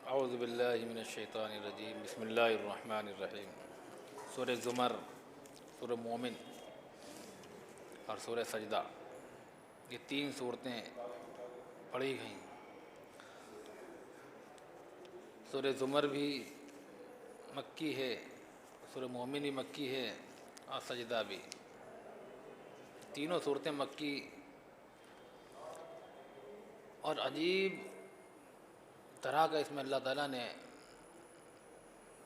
اعوذ باللہ من الشیطان الرجیم، بسم اللہ الرحمن الرحیم۔ سورہ زمر، سورہ مومن اور سورہ سجدہ، یہ تین صورتیں پڑھی گئیں۔ سورہ زمر بھی مکی ہے، سورہ مومن بھی مکی ہے اور سجدہ بھی۔ تینوں صورتیں مکی اور عجیب طرح کا اس میں اللہ تعالیٰ نے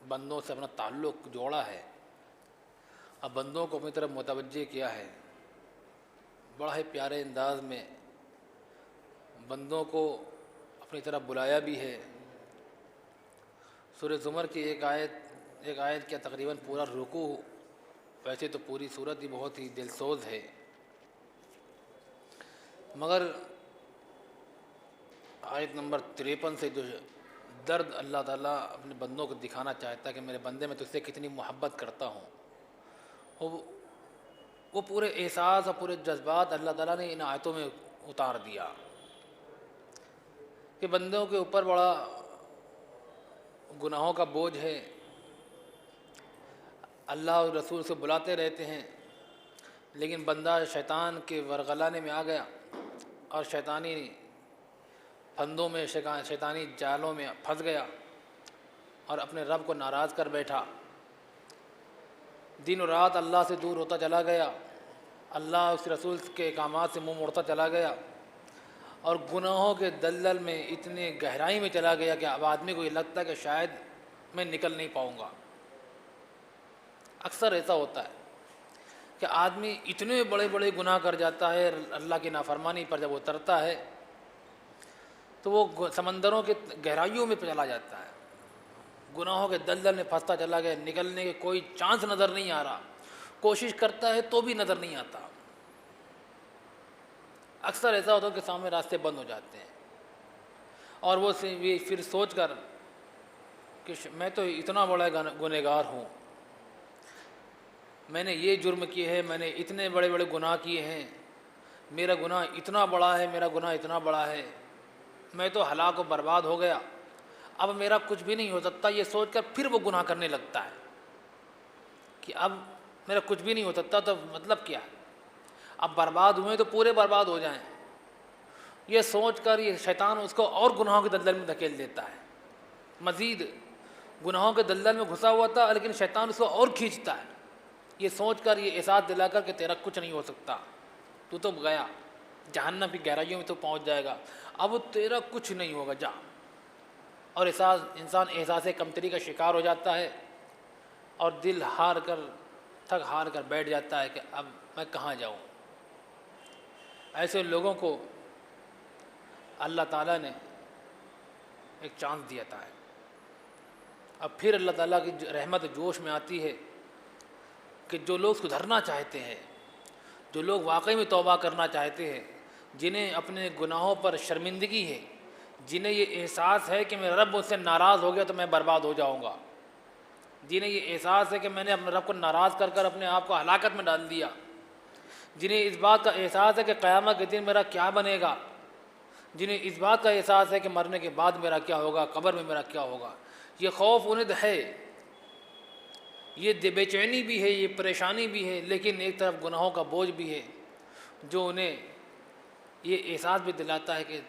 بندوں سے اپنا تعلق جوڑا ہے اور بندوں کو اپنی طرف متوجہ کیا ہے۔ بڑا ہی پیارے انداز میں بندوں کو اپنی طرف بلایا بھی ہے۔ سورہ زمر کی ایک آیت کیا تقریباً پورا رکوع، ویسے تو پوری صورت ہی بہت ہی دلسوز ہے، مگر آیت نمبر 53 سے جو درد اللہ تعالیٰ اپنے بندوں کو دکھانا چاہتا ہے کہ میرے بندے میں تجھ سے کتنی محبت کرتا ہوں، وہ پورے احساس اور پورے جذبات اللہ تعالیٰ نے ان آیتوں میں اتار دیا کہ بندوں کے اوپر بڑا گناہوں کا بوجھ ہے۔ اللہ اور رسول سے بلاتے رہتے ہیں، لیکن بندہ شیطان کے ورغلانے میں آ گیا اور شیطانی پھندوں میں، شیطانی جالوں میں پھنس گیا اور اپنے رب کو ناراض کر بیٹھا۔ دن و رات اللہ سے دور ہوتا چلا گیا، اللہ اس رسول کے احکامات سے منہ موڑتا چلا گیا اور گناہوں کے دلدل میں اتنے گہرائی میں چلا گیا کہ اب آدمی کو یہ لگتا ہے کہ شاید میں نکل نہیں پاؤں گا۔ اکثر ایسا ہوتا ہے کہ آدمی اتنے بڑے بڑے گناہ کر جاتا ہے اللہ کی نافرمانی پر، جب وہ اترتا ہے تو وہ سمندروں کے گہرائیوں میں چلا جاتا ہے، گناہوں کے دلدل میں پھنستا چلا گیا، نکلنے کے کوئی چانس نظر نہیں آ رہا، کوشش کرتا ہے تو بھی نظر نہیں آتا۔ اکثر ایسا ہوتا ہے کہ سامنے راستے بند ہو جاتے ہیں اور وہ پھر سوچ کر کہ میں تو اتنا بڑا گنہگار ہوں، میں نے یہ جرم کیے ہیں، میں نے اتنے بڑے بڑے گناہ کیے ہیں، میرا گناہ اتنا بڑا ہے، میرا گناہ اتنا بڑا ہے، میں تو ہلاک و برباد ہو گیا، اب میرا کچھ بھی نہیں ہو سکتا۔ یہ سوچ کر پھر وہ گناہ کرنے لگتا ہے کہ اب میرا کچھ بھی نہیں ہو سکتا، تو مطلب کیا ہے، اب برباد ہوئے تو پورے برباد ہو جائیں۔ یہ سوچ کر یہ شیطان اس کو اور گناہوں کے دلدل میں دھکیل دیتا ہے، مزید گناہوں کے دلدل میں گھسا ہوا تھا لیکن شیطان اس کو اور کھینچتا ہے، یہ سوچ کر، یہ احساس دلا کر کہ تیرا کچھ نہیں ہو سکتا، تو گیا جہنم کی گہرائیوں میں تو پہنچ جائے گا، اب تیرا کچھ نہیں ہوگا، جا۔ اور انسان احساس کمتری کا شکار ہو جاتا ہے اور دل تھک ہار کر بیٹھ جاتا ہے کہ اب میں کہاں جاؤں۔ ایسے لوگوں کو اللہ تعالیٰ نے ایک چانس دیا ہے، اب پھر اللہ تعالیٰ کی رحمت جوش میں آتی ہے کہ جو لوگ سدھرنا چاہتے ہیں، جو لوگ واقعی میں توبہ کرنا چاہتے ہیں، جنہیں اپنے گناہوں پر شرمندگی ہے، جنہیں یہ احساس ہے کہ میرا رب مجھ سے ناراض ہو گیا تو میں برباد ہو جاؤں گا، جنہیں یہ احساس ہے کہ میں نے اپنے رب کو ناراض کر اپنے آپ کو ہلاکت میں ڈال دیا، جنہیں اس بات کا احساس ہے کہ قیامت کے دن میرا کیا بنے گا، جنہیں اس بات کا احساس ہے کہ مرنے کے بعد میرا کیا ہوگا، قبر میں میرا کیا ہوگا، یہ خوف انہیں ہے، یہ بے چینی بھی ہے، یہ پریشانی بھی ہے، لیکن ایک طرف گناہوں کا بوجھ بھی ہے جو انہیں یہ احساس بھی دلاتا ہے کہ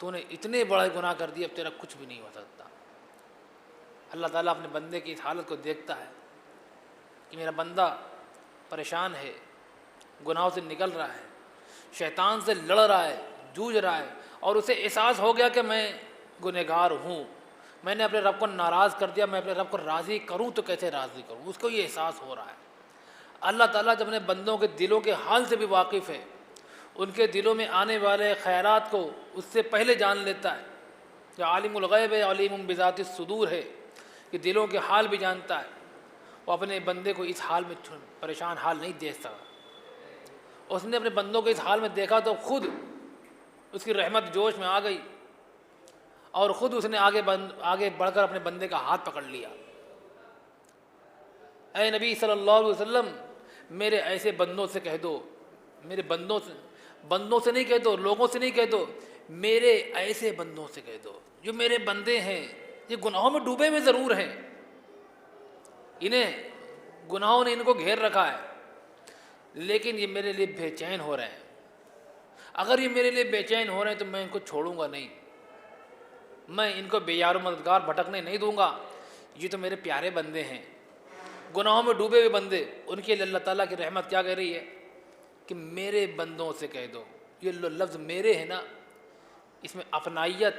تو نے اتنے بڑے گناہ کر دیے، اب تیرا کچھ بھی نہیں ہو سکتا۔ اللہ تعالیٰ اپنے بندے کی اس حالت کو دیکھتا ہے کہ میرا بندہ پریشان ہے، گناہوں سے نکل رہا ہے، شیطان سے لڑ رہا ہے، جوجھ رہا ہے، اور اسے احساس ہو گیا کہ میں گنہگار ہوں، میں نے اپنے رب کو ناراض کر دیا، میں اپنے رب کو راضی کروں تو کیسے راضی کروں، اس کو یہ احساس ہو رہا ہے۔ اللہ تعالیٰ جب اپنے بندوں کے دلوں کے حال سے بھی واقف ہے، ان کے دلوں میں آنے والے خیرات کو اس سے پہلے جان لیتا ہے، جو عالم الغیب ہے، علیم بذات الصدور ہے، کہ دلوں کے حال بھی جانتا ہے، وہ اپنے بندے کو اس حال میں پریشان حال نہیں دیکھ سکا۔ اس نے اپنے بندوں کو اس حال میں دیکھا تو خود اس کی رحمت جوش میں آ گئی اور خود اس نے آگے بڑھ کر اپنے بندے کا ہاتھ پکڑ لیا۔ اے نبی صلی اللہ علیہ وسلم، میرے ایسے بندوں سے کہہ دو، میرے بندوں سے نہیں کہہ دو، لوگوں سے نہیں کہہ دو، میرے ایسے بندوں سے کہہ دو جو میرے بندے ہیں، یہ گناہوں میں ڈوبے ہوئے ضرور ہیں، انہیں گناہوں نے ان کو گھیر رکھا ہے، لیکن یہ میرے لیے بے چین ہو رہے ہیں۔ اگر یہ میرے لیے بے چین ہو رہے ہیں تو میں ان کو چھوڑوں گا نہیں، میں ان کو بے یار و مددگار بھٹکنے نہیں دوں گا۔ یہ تو میرے پیارے بندے ہیں، گناہوں میں ڈوبے ہوئے بندے، ان کے لیے اللہ تعالیٰ کی رحمت کیا کہہ رہی ہے کہ میرے بندوں سے کہہ دو۔ یہ لفظ میرے ہے نا، اس میں اپنائیت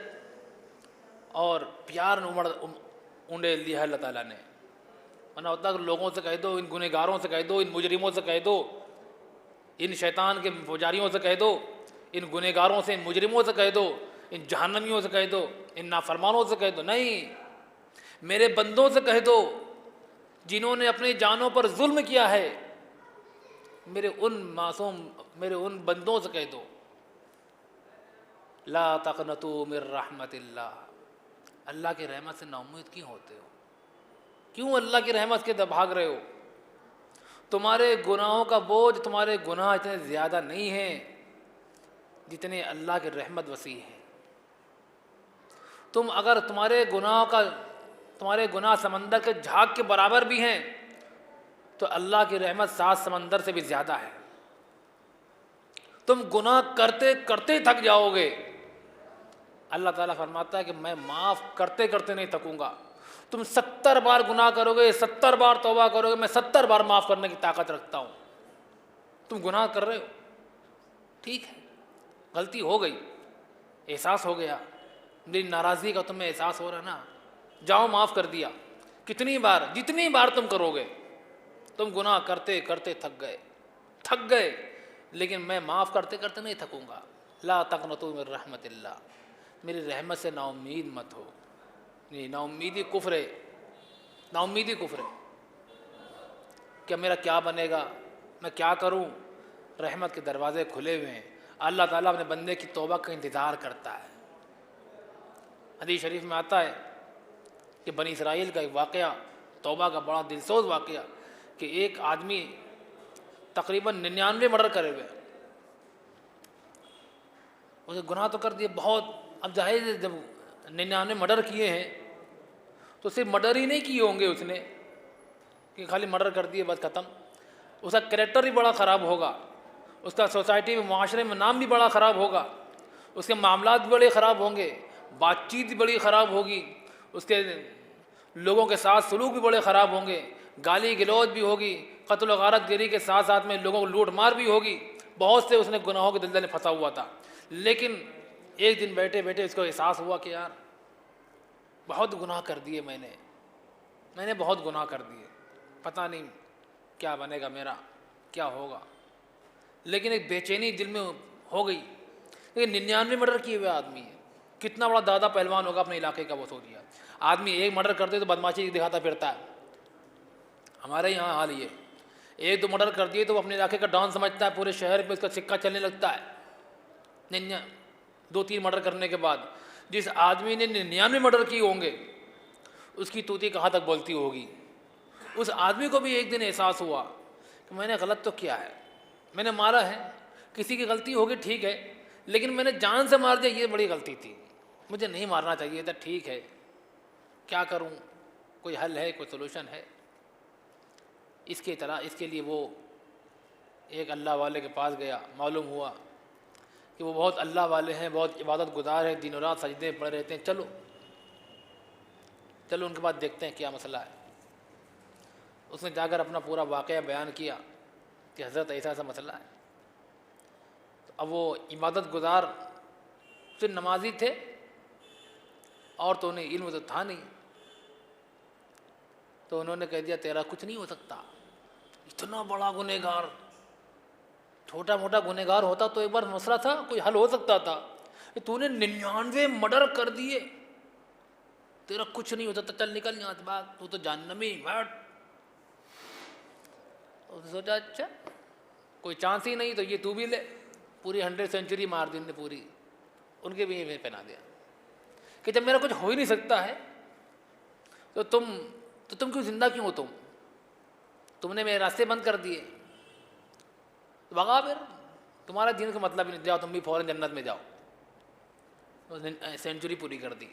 اور پیار اونڈے لیا ہے اللہ تعالیٰ نے۔ ورنہ ہوتا ہے کہ لوگوں سے کہہ دو، ان گنہگاروں سے کہہ دو، ان مجرموں سے کہہ دو، ان شیطان کے پجاریوں سے کہہ دو، ان گنہگاروں سے، ان مجرموں سے کہہ دو، ان جہنمیوں سے کہہ دو، ان نافرمانوں سے کہہ دو۔ نہیں، میرے بندوں سے کہہ دو جنہوں نے اپنی جانوں پر ظلم کیا ہے، میرے ان بندوں سے کہہ دو لا تقنطوا من رحمت اللہ، اللہ کی رحمت سے نا امید کیوں ہوتے ہو؟ کیوں اللہ کی رحمت کے بھاگ رہے ہو؟ تمہارے گناہوں کا بوجھ، تمہارے گناہ اتنے زیادہ نہیں ہیں جتنے اللہ کی رحمت وسیع ہے۔ اگر تمہارے گناہ سمندر کے جھاگ کے برابر بھی ہیں تو اللہ کی رحمت 7 سمندر سے بھی زیادہ ہے۔ تم گناہ کرتے کرتے تھک جاؤ گے، اللہ تعالیٰ فرماتا ہے کہ میں معاف کرتے کرتے نہیں تھکوں گا۔ تم 70 بار گناہ کرو گے، 70 بار توبہ کرو گے، میں 70 بار معاف کرنے کی طاقت رکھتا ہوں۔ تم گناہ کر رہے ہو، ٹھیک ہے، غلطی ہو گئی، احساس ہو گیا، میری ناراضگی کا تمہیں احساس ہو رہا ہے نا، جاؤ معاف کر دیا۔ کتنی بار؟ جتنی بار تم کرو گے۔ تم گناہ کرتے کرتے تھک گئے، لیکن میں معاف کرتے کرتے نہیں تھکوں گا۔ لا تقنطوا من رحمت اللہ، میری رحمت سے نا امید مت ہو۔ نہیں، نا امیدی کفر ہے، نا امیدی کفر ہے۔ کہ میرا کیا بنے گا، میں کیا کروں؟ رحمت کے دروازے کھلے ہوئے ہیں، اللہ تعالیٰ اپنے بندے کی توبہ کا انتظار کرتا ہے۔ حدیث شریف میں آتا ہے کہ بنی اسرائیل کا ایک واقعہ، توبہ کا بڑا دلسوز واقعہ، کہ ایک آدمی تقریباً 99 مرڈر کرے ہوئے، اسے گناہ تو کر دیے بہت۔ اب ظاہر ہے جب 99 مرڈر کیے ہیں تو صرف مرڈر ہی نہیں کیے ہوں گے اس نے کہ خالی مرڈر کر دیے بس ختم۔ اس کا کریکٹر بھی بڑا خراب ہوگا، اس کا سوسائٹی میں، معاشرے میں نام بھی بڑا خراب ہوگا، اس کے معاملات بھی بڑے خراب ہوں گے، بات چیت بھی بڑی خراب ہوگی، اس کے لوگوں کے ساتھ سلوک بھی بڑے خراب ہوں گے، گالی گلوچ بھی ہوگی، قتل و غارت گری کے ساتھ ساتھ میں لوگوں کو لوٹ مار بھی ہوگی، بہت سے اس نے گناہوں کے دلدل میں پھنسا ہوا تھا۔ لیکن ایک دن بیٹھے بیٹھے اس کو احساس ہوا کہ یار بہت گناہ کر دیے، میں نے بہت گناہ کر دیے، پتہ نہیں کیا بنے گا میرا، کیا ہوگا۔ لیکن ایک بے چینی دل میں ہو گئی، لیکن 99 مرڈر کیے ہوئے آدمی ہے، کتنا بڑا دادا پہلوان ہوگا اپنے علاقے کا، وہ سو دیا۔ آدمی ایک مرڈر کرتے تو بدماشی دکھاتا پھرتا ہے، ہمارے یہاں حال یہ، 1-2 مرڈر کر دیے تو وہ اپنے علاقے کا ڈان سمجھتا ہے، پورے شہر میں اس کا سکہ چلنے لگتا ہے۔ 2-3 مرڈر کرنے کے بعد جس آدمی نے 99 مرڈر کیے ہوں گے اس کی توتی کہاں تک بولتی ہوگی۔ اس آدمی کو بھی ایک دن احساس ہوا کہ میں نے غلط تو کیا ہے، میں نے مارا ہے، کسی کی غلطی ہوگی ٹھیک ہے، لیکن میں نے جان سے مار دیا، یہ بڑی غلطی تھی، مجھے نہیں مارنا چاہیے تھا، ٹھیک ہے، کیا کروں، کوئی حل ہے، کوئی سلوشن ہے؟ اس کے لیے وہ ایک اللہ والے کے پاس گیا، معلوم ہوا کہ وہ بہت اللہ والے ہیں، بہت عبادت گزار ہیں، دن و رات سجدے پڑے رہتے ہیں، چلو ان کے بعد دیکھتے ہیں کیا مسئلہ ہے۔ اس نے جا کر اپنا پورا واقعہ بیان کیا کہ حضرت ایسا مسئلہ ہے۔ تو اب وہ عبادت گزار صرف نمازی تھے اور تو انہیں علم تو تھا نہیں، تو انہوں نے کہہ دیا تیرا کچھ نہیں ہو سکتا، اتنا بڑا گنہگار، چھوٹا موٹا گنہگار ہوتا تو ایک بار مسئلہ تھا، کوئی حل ہو سکتا تھا، تو نے 99 مرڈر کر دیے، تیرا کچھ نہیں ہوتا، چل نکل یہاں سے بھاگ، تو جہنمی بیٹھ۔ سوچا اچھا کوئی چانس ہی نہیں، تو یہ تو بھی لے، پوری 100 سینچری مار دی نے پوری، ان کے بھی یہ پہنا دیا کہ جب میرا کچھ ہو ہی نہیں سکتا ہے تو تم کیوں زندہ کیوں ہو؟ تم نے میرے راستے بند کر دیے، بھگا پھر، تمہارا دین کا مطلب ہی نہیں، جاؤ تم بھی فوراً جنت میں جاؤ۔ سینچری پوری کر دی،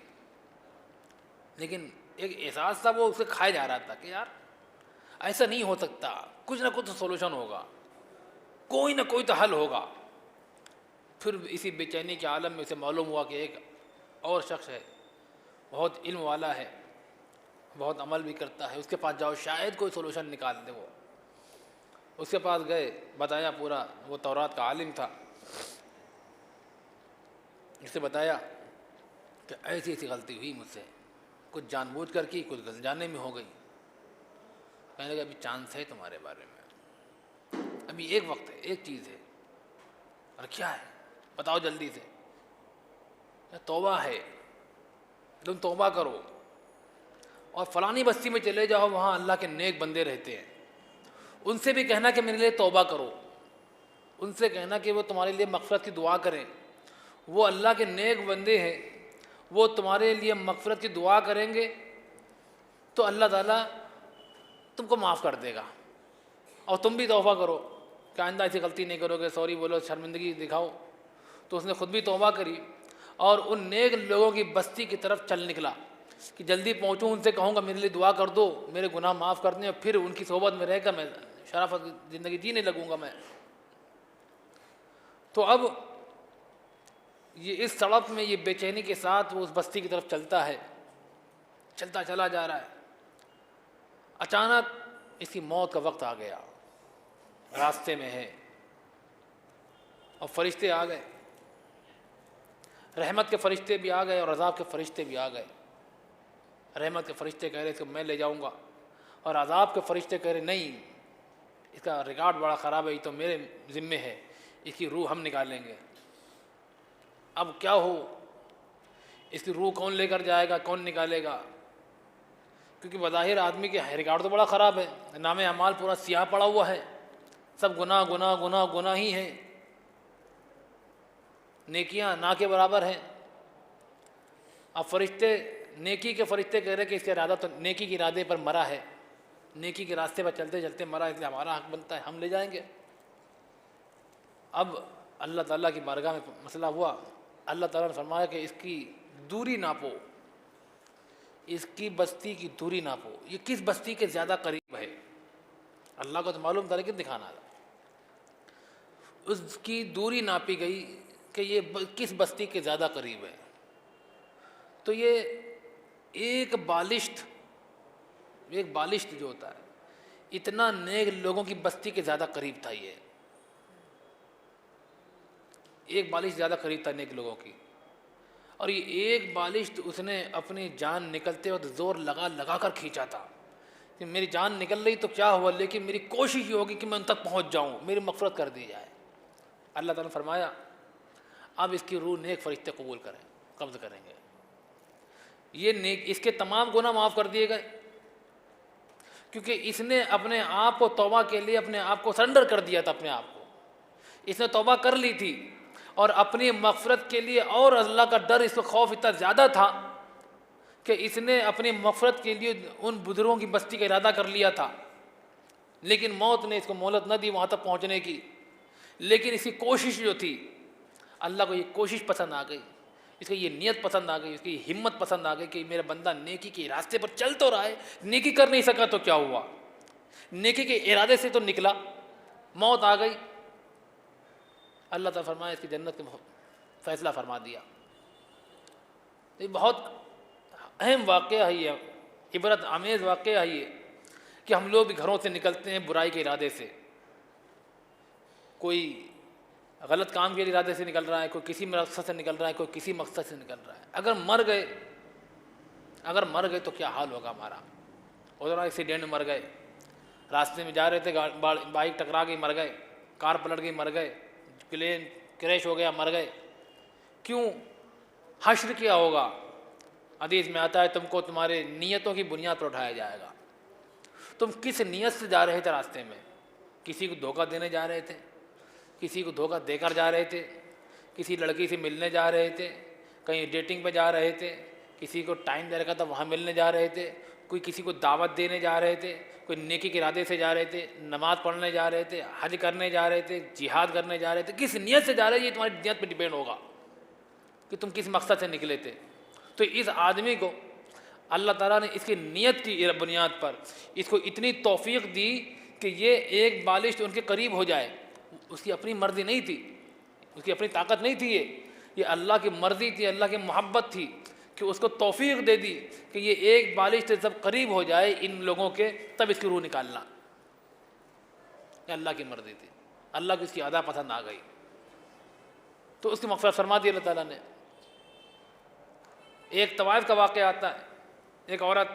لیکن ایک احساس تھا، وہ اسے کھائے جا رہا تھا کہ یار ایسا نہیں ہو سکتا، کچھ نہ کچھ تو سولوشن ہوگا، کوئی نہ کوئی تو حل ہوگا۔ پھر اسی بے چینی کے عالم میں اسے معلوم ہوا کہ ایک اور شخص ہے، بہت علم والا ہے، بہت عمل بھی کرتا ہے، اس کے پاس جاؤ شاید کوئی سولوشن نکال دے۔ وہ اس کے پاس گئے، بتایا پورا، وہ تورات کا عالم تھا، اسے بتایا کہ ایسی ایسی غلطی ہوئی مجھ سے، کچھ جان بوجھ کر کی، کچھ جانے میں ہو گئی۔ کہنے لگا ابھی چانس ہے تمہارے بارے میں، ابھی ایک وقت ہے، ایک چیز ہے۔ اور کیا ہے بتاؤ جلدی سے۔ توبہ ہے، تم توبہ کرو اور فلانی بستی میں چلے جاؤ، وہاں اللہ کے نیک بندے رہتے ہیں، ان سے بھی کہنا کہ میرے لیے توبہ کرو، ان سے کہنا کہ وہ تمہارے لیے مغفرت کی دعا کریں، وہ اللہ کے نیک بندے ہیں، وہ تمہارے لیے مغفرت کی دعا کریں گے تو اللہ تعالیٰ تم کو معاف کر دے گا۔ اور تم بھی توبہ کرو کہ آئندہ ایسی غلطی نہیں کرو گے، سوری بولو، شرمندگی دکھاؤ۔ تو اس نے خود بھی توبہ کری اور ان نیک لوگوں کی بستی کی طرف چل نکلا کہ جلدی پہنچوں، ان سے کہوں گا میرے لیے دعا کر دو، میرے گناہ معاف کر دیں، اور پھر ان کی صحبت میں رہ کر میں شرافت زندگی جینے لگوں گا میں۔ تو اب یہ اس سڑک میں یہ بے چینی کے ساتھ وہ اس بستی کی طرف چلتا ہے، چلتا چلا جا رہا ہے۔ اچانک اس کی موت کا وقت آ گیا، راستے میں ہے اور فرشتے آ گئے، رحمت کے فرشتے بھی آ گئے اور عذاب کے فرشتے بھی آ گئے۔ رحمت کے فرشتے کہہ رہے کہ میں لے جاؤں گا، اور عذاب کے فرشتے کہہ رہے نہیں، اس کا ریکارڈ بڑا خراب ہے، یہ تو میرے ذمے ہے، اس کی روح ہم نکالیں گے۔ اب کیا ہو، اس کی روح کون لے کر جائے گا، کون نکالے گا؟ کیونکہ بظاہر آدمی کے ریکارڈ تو بڑا خراب ہے، نام اعمال پورا سیاہ پڑا ہوا ہے، سب گناہ گناہ گناہ گناہ ہی ہیں، نیکیاں نہ کے برابر ہیں۔ اب فرشتے، نیکی کے فرشتے کہہ رہے کہ اس کا ارادہ تو نیکی کے ارادے پر مرا ہے، نیکی کے راستے پر چلتے چلتے مرا، اس لیے ہمارا حق بنتا ہے، ہم لے جائیں گے۔ اب اللہ تعالیٰ کی بارگاہ میں مسئلہ ہوا، اللہ تعالیٰ نے فرمایا کہ اس کی دوری ناپو، اس کی بستی کی دوری ناپو، یہ کس بستی کے زیادہ قریب ہے۔ اللہ کو تو معلوم تھا لیکن دکھانا تھا۔ اس کی دوری ناپی گئی کہ یہ کس بستی کے زیادہ قریب ہے۔ تو یہ ایک بالشت جو ہوتا ہے، اتنا نیک لوگوں کی بستی کے زیادہ قریب تھا، یہ ایک بالشت زیادہ قریب تھا نیک لوگوں کی۔ اور یہ ایک بالشت اس نے اپنی جان نکلتے وقت زور لگا لگا کر کھینچا تھا کہ میری جان نکل رہی تو کیا ہوا، لیکن میری کوشش یہ ہوگی کہ میں ان تک پہنچ جاؤں، میری مغفرت کر دی جائے۔ اللہ تعالیٰ نے فرمایا اب اس کی روح نیک فرشتے قبول کریں، قبض کریں گے، یہ نیک، اس کے تمام گناہ معاف کر دیے گئے، کیونکہ اس نے اپنے آپ کو توبہ کے لیے اپنے آپ کو سرنڈر کر دیا تھا، اپنے آپ کو اس نے توبہ کر لی تھی، اور اپنی مغفرت کے لیے، اور اللہ کا ڈر، اس کو خوف اتنا زیادہ تھا کہ اس نے اپنی مغفرت کے لیے ان بزرگوں کی بستی کا ارادہ کر لیا تھا، لیکن موت نے اس کو مہلت نہ دی وہاں تک پہنچنے کی۔ لیکن اس کی کوشش جو تھی، اللہ کو یہ کوشش پسند آ گئی، اس کی یہ نیت پسند آ گئی، اس کی یہ ہمت پسند آ گئی کہ میرا بندہ نیکی کے راستے پر چل تو رہا ہے، نیکی کر نہیں سکا تو کیا ہوا، نیکی کے ارادے سے تو نکلا، موت آ گئی، اللہ تعالیٰ فرمایا اس کی جنت کے فیصلہ فرما دیا۔ یہ بہت اہم واقعہ ہے، یہ عبرت آمیز واقعہ ہے یہ، کہ ہم لوگ بھی گھروں سے نکلتے ہیں برائی کے ارادے سے، کوئی غلط کام کے ارادے سے نکل رہا ہے، کوئی کسی مقصد سے نکل رہا ہے، کوئی کسی مقصد سے نکل رہا ہے۔ اگر مر گئے تو کیا حال ہوگا ہمارا۔ ادھر ایکسیڈنٹ میں مر گئے، راستے میں جا رہے تھے، بائک ٹکرا گئی مر گئے، کار پلٹ گئی مر گئے، پلین کریش ہو گیا مر گئے، کیوں؟ حشر کیا ہوگا؟ حدیث میں آتا ہے تم کو تمہارے نیتوں کی بنیاد پر اٹھایا جائے گا، تم کس نیت سے جا رہے تھے راستے میں، کسی کو دھوکہ دینے جا رہے تھے، کسی کو دھوکہ دے کر جا رہے تھے، کسی لڑکی سے ملنے جا رہے تھے، کہیں ڈیٹنگ پہ جا رہے تھے، کسی کو ٹائم دے رکھا تھا وہاں ملنے جا رہے تھے، کوئی کسی کو دعوت دینے جا رہے تھے، کوئی نیکی کے ارادے سے جا رہے تھے، نماز پڑھنے جا رہے تھے، حج کرنے جا رہے تھے، جہاد کرنے جا رہے تھے، کس نیت سے جا رہے ہیں یہ تمہاری نیت پہ ڈیپینڈ ہوگا کہ تم کس مقصد سے نکلے تھے۔ تو اس آدمی کو اللہ تعالیٰ نے اس کی نیت کی بنیاد پر اس کو اتنی توفیق دی کہ یہ ایک بالش ان کے قریب ہو جائے. اس کی اپنی مرضی نہیں تھی, اس کی اپنی طاقت نہیں تھی, یہ اللہ کی مرضی تھی, اللہ کی محبت تھی کہ اس کو توفیق دے دی کہ یہ ایک بالش سے جب قریب ہو جائے ان لوگوں کے تب اس کی روح نکالنا. یہ اللہ کی مرضی تھی, اللہ کو اس کی ادا پسند آ گئی تو اس کی مغفرت فرما دی اللہ تعالیٰ نے. ایک طوائف کا واقعہ آتا ہے, ایک عورت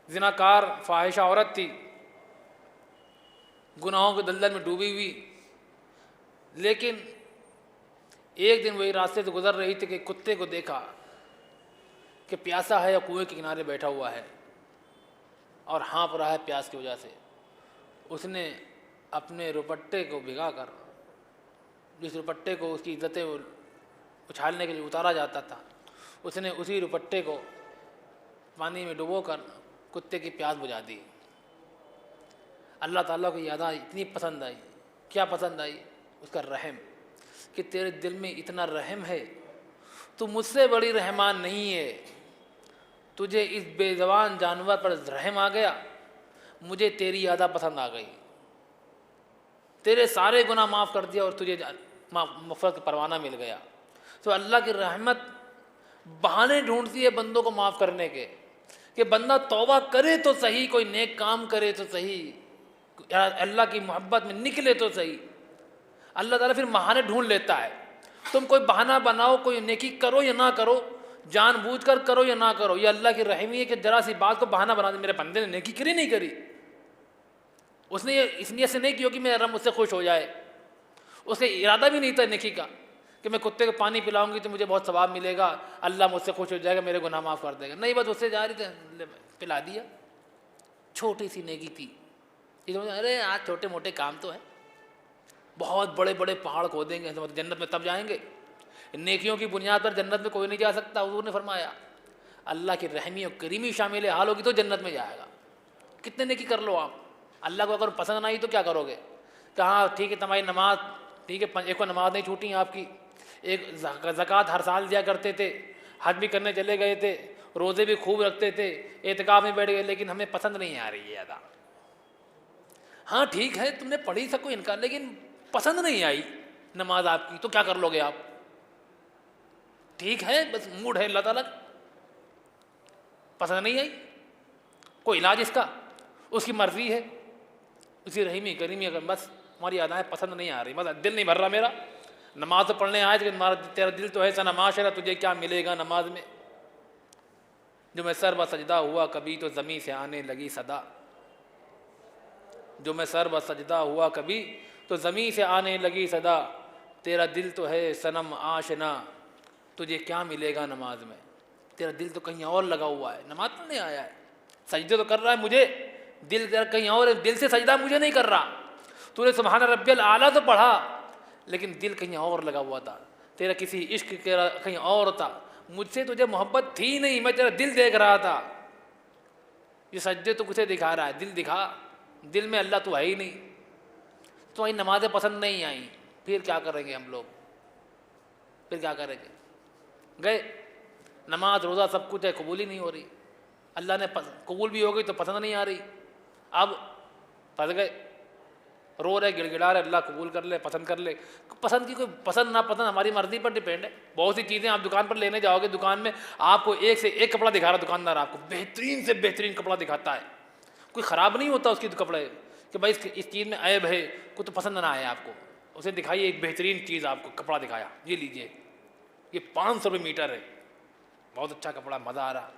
زناکار فاحشہ عورت تھی, گناہوں کے دلدل میں ڈوبی ہوئی, لیکن ایک دن وہی راستے سے گزر رہی تھی کہ کتے کو دیکھا کہ پیاسا ہے یا کنویں کے کنارے بیٹھا ہوا ہے اور ہانپ رہا ہے پیاس کی وجہ سے. اس نے اپنے روپٹے کو بھگا کر, جس روپٹے کو اس کی عزتیں اچھالنے کے لیے اتارا جاتا تھا, اس نے اسی روپٹے کو پانی میں ڈبو کر کتے کی پیاس بجھا دی. اللہ تعالیٰ کو یہ ادا اتنی پسند آئی. کیا پسند آئی؟ اس کا رحم, کہ تیرے دل میں اتنا رحم ہے, تو مجھ سے بڑی رحمان نہیں ہے, تجھے اس بے زبان جانور پر رحم آ گیا, مجھے تیری ادا پسند آ گئی, تیرے سارے گناہ معاف کر دیا اور تجھے مغفرت کا پروانہ مل گیا. تو اللہ کی رحمت بہانے ڈھونڈتی ہے بندوں کو معاف کرنے کے, کہ بندہ توبہ کرے تو صحیح, کوئی نیک کام کرے تو صحیح, اللہ کی محبت میں نکلے تو صحیح. اللہ تعالیٰ پھر بہانے ڈھونڈ لیتا ہے. تم کوئی بہانہ بناؤ, کوئی نیکی کرو یا نہ کرو, جان بوجھ کر کرو یا نہ کرو, یہ اللہ کی رحمی ہے کہ ذرا سی بات کو بہانہ بنا دے. میرے بندے نے نیکی کری نہیں کری, اس نے یہ اس نیت سے نہیں کی کہ میرا رب مجھ سے خوش ہو جائے, اس کا ارادہ بھی نہیں تھا نیکی کا کہ میں کتے کو پانی پلاؤں گی تو مجھے بہت ثواب ملے گا, اللہ مجھ سے خوش ہو جائے گا, میرے گناہ معاف کر دے گا. نہیں, بس اس سے جا رہی تھی, پلا دیا. چھوٹی سی نیکی تھی, ارے آج چھوٹے موٹے کام تو ہیں, بہت بڑے بڑے پہاڑ کھودیں گے جنت میں تب جائیں گے. نیکیوں کی بنیاد پر جنت میں کوئی نہیں جا سکتا. حضور نے فرمایا اللہ کی رحمی اور کریمی شامل حال ہوگی تو جنت میں جائے گا. کتنے نیکی کر لو آپ, اللہ کو اگر پسند نہ آئی تو کیا کرو گے؟ کہاں ٹھیک ہے تمہاری نماز ٹھیک ہے, ایک کو نماز نہیں چھوٹی ہیں آپ کی, ایک زکوٰۃ ہر سال دیا کرتے تھے, حج بھی کرنے چلے گئے تھے, روزے بھی خوب رکھتے تھے, اعتکاف میں بیٹھ گئے, لیکن ہمیں پسند نہیں آ رہی ہے ادا. ہاں ٹھیک ہے تم نے پڑھی سکو انکار, لیکن پسند نہیں آئی نماز آپ کی, تو کیا کر لو گے آپ؟ ٹھیک ہے بس موڈ ہے اللہ تعالیٰ, پسند نہیں آئی, کوئی علاج اس کا, اس کی مرضی ہے, اسی رحیمی کریمی. اگر بس ہماری ادائیں پسند نہیں آ رہی, بس دل نہیں بھر رہا میرا, نماز تو پڑھنے آئے لیکن تیرا دل تو ہے سنا معاشرہ, تجھے کیا ملے گا نماز میں؟ جو میں سر بسجدہ ہوا کبھی تو زمین سے آنے لگی صدا, جو میں سر بسجدہ ہوا کبھی تو زمین سے آنے لگی صدا, تیرا دل تو ہے صنم آشنا, تجھے کیا ملے گا نماز میں؟ تیرا دل تو کہیں اور لگا ہوا ہے, نماز پڑھنے آیا ہے, سجدے تو کر رہا ہے مجھے, دل تیرا کہیں اور ہے, دل سے سجدہ مجھے نہیں کر رہا. تو نے سبحان ربی الاعلیٰ تو پڑھا لیکن دل کہیں اور لگا ہوا تھا, تیرا کسی عشق تیرا کہیں اور تھا, مجھ سے تجھے محبت تھی نہیں, میں تیرا دل دیکھ رہا تھا. یہ سجدے تو کسے دکھا رہا ہے, دل دکھا, دل میں اللہ تو ہے ہی نہیں. تمہاری نمازیں پسند نہیں آئیں, پھر کیا کریں گے ہم لوگ؟ پھر کیا کریں گے؟ گئے نماز روزہ سب کچھ ہے, قبول ہی نہیں ہو رہی. اللہ نے قبول بھی ہو گئی تو پسند نہیں آ رہی. اب پھنس گئے, رو رہے گڑ گڑا رہے, اللہ قبول کر لے, پسند کر لے. پسند کی کوئی پسند نہ پسند ہماری مرضی پر ڈیپینڈ ہے. بہت سی چیزیں آپ دکان پر لینے جاؤ گے, دکان میں آپ کو ایک سے ایک کپڑا دکھا رہا دکاندار, آپ کو بہترین سے بہترین کپڑا دکھاتا ہے, کوئی خراب نہیں ہوتا اس کی کپڑے, کہ بھائی اس چیز میں عیب ہے, کوئی تو پسند نہ آئے آپ کو, اسے دکھائیے ایک بہترین چیز, آپ کو کپڑا دکھایا, یہ لیجئے, یہ 500 روپے میٹر ہے, بہت اچھا کپڑا, مزہ آ رہا,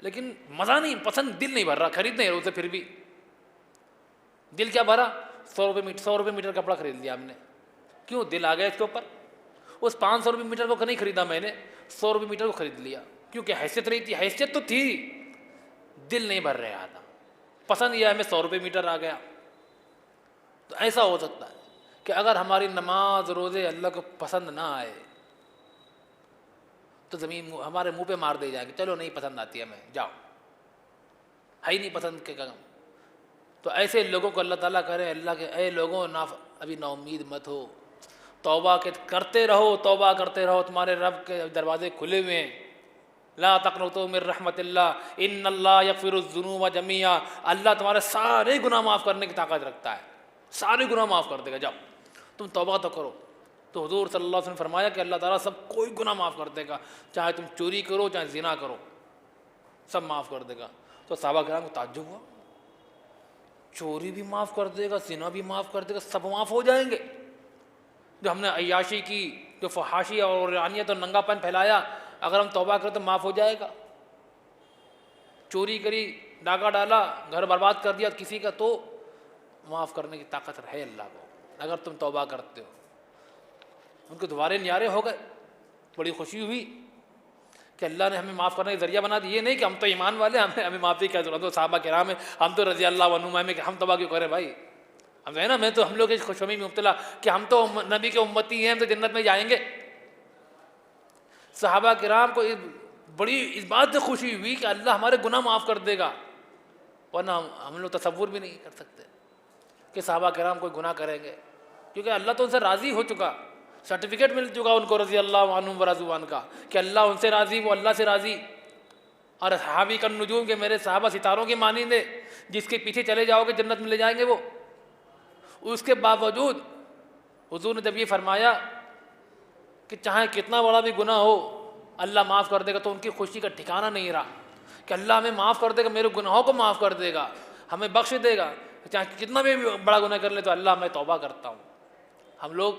لیکن مزہ نہیں, پسند دل نہیں بھر رہا, خرید نہیں رہے اسے. پھر بھی دل کیا بھرا, 100 روپے میٹر کپڑا خرید لیا آپ نے. کیوں؟ دل آ گیا اس کے اوپر. اس 500 روپے میٹر کو نہیں خریدا میں نے, 100 روپے میٹر کو خرید لیا, کیونکہ حیثیت نہیں تھی. حیثیت تو تھی, دل نہیں بھر رہا تھا. پسند یہ ہمیں 100 روپے میٹر آ گیا. تو ایسا ہو سکتا ہے کہ اگر ہماری نماز روزے اللہ کو پسند نہ آئے تو زمین ہمارے منہ پہ مار دے جائے گی, چلو نہیں پسند آتی ہمیں, جاؤ, ہے ہی نہیں پسند کے کام. تو ایسے لوگوں کو اللہ تعالیٰ کرے, اللہ کے اے لوگوں ابھی نا امید مت ہو, توبہ کرتے رہو, توبہ کرتے رہو, تمہارے رب کے دروازے کھلے ہوئے ہیں. لا تقنطوا من رحمت اللہ ان اللہ یغفر الذنوب جميعا، اللہ تمہارے سارے گناہ معاف کرنے کی طاقت رکھتا ہے، سارے گناہ معاف کر دے گا، جاؤ تم توبہ تو کرو۔ تو حضور صلی اللہ علیہ وسلم نے فرمایا کہ اللہ تعالیٰ سب کوئی گناہ معاف کر دے گا، چاہے تم چوری کرو چاہے زنا کرو، سب معاف کر دے گا۔ تو صحابہ کرام کو تعجب ہوا، چوری بھی معاف کر دے گا، زنا بھی معاف کر دے گا، سب معاف ہو جائیں گے؟ جو ہم نے عیاشی کی، جو فحاشی اور رانیت اور ننگا پن پھیلایا، اگر ہم توبہ کریں تو معاف ہو جائے گا؟ چوری کری، ڈاکہ ڈالا، گھر برباد کر دیا کسی کا، تو معاف کرنے کی طاقت ہے اللہ کو اگر تم توبہ کرتے ہو۔ ان کے دوبارے نیارے ہو گئے، بڑی خوشی ہوئی کہ اللہ نے ہمیں معاف کرنے کا ذریعہ بنا دیا۔ یہ نہیں کہ ہم تو ایمان والے، ہمیں معافی کیا ضرورت ہے، صحابہ کرام ہیں، ہم تو رضی اللہ عنہم ہیں کہ ہم توبہ کیوں کریں بھائی؟ ہم ہے نا، میں تو ہم لوگ اس خوشفہمی میں مبتلا کہ ہم تو نبی کے امتی ہیں، ہم تو جنت میں جائیں گے۔ صحابہ کرام کو بڑی اس بات سے خوشی ہوئی کہ اللہ ہمارے گناہ معاف کر دے گا، ورنہ ہم لوگ تصور بھی نہیں کر سکتے کہ صحابہ کرام کوئی گناہ کریں گے، کیونکہ اللہ تو ان سے راضی ہو چکا، سرٹیفکیٹ مل چکا ان کو رضی اللہ عنہم ورضوا عنہ کا، کہ اللہ ان سے راضی، وہ اللہ سے راضی۔ اور صحابی کا نجوم، کہ میرے صحابہ ستاروں کے مانند ہیں، جس کے پیچھے چلے جاؤ گے جنت میں لے جائیں گے وہ۔ اس کے باوجود حضور نے جب یہ فرمایا کہ چاہے کتنا بڑا بھی گناہ ہو اللہ معاف کر دے گا، تو ان کی خوشی کا ٹھکانہ نہیں رہا کہ اللہ ہمیں معاف کر دے گا، میرے گناہوں کو معاف کر دے گا، ہمیں بخش دے گا، چاہے کتنا بھی بڑا گناہ کر لے تو اللہ میں توبہ کرتا ہوں۔ ہم لوگ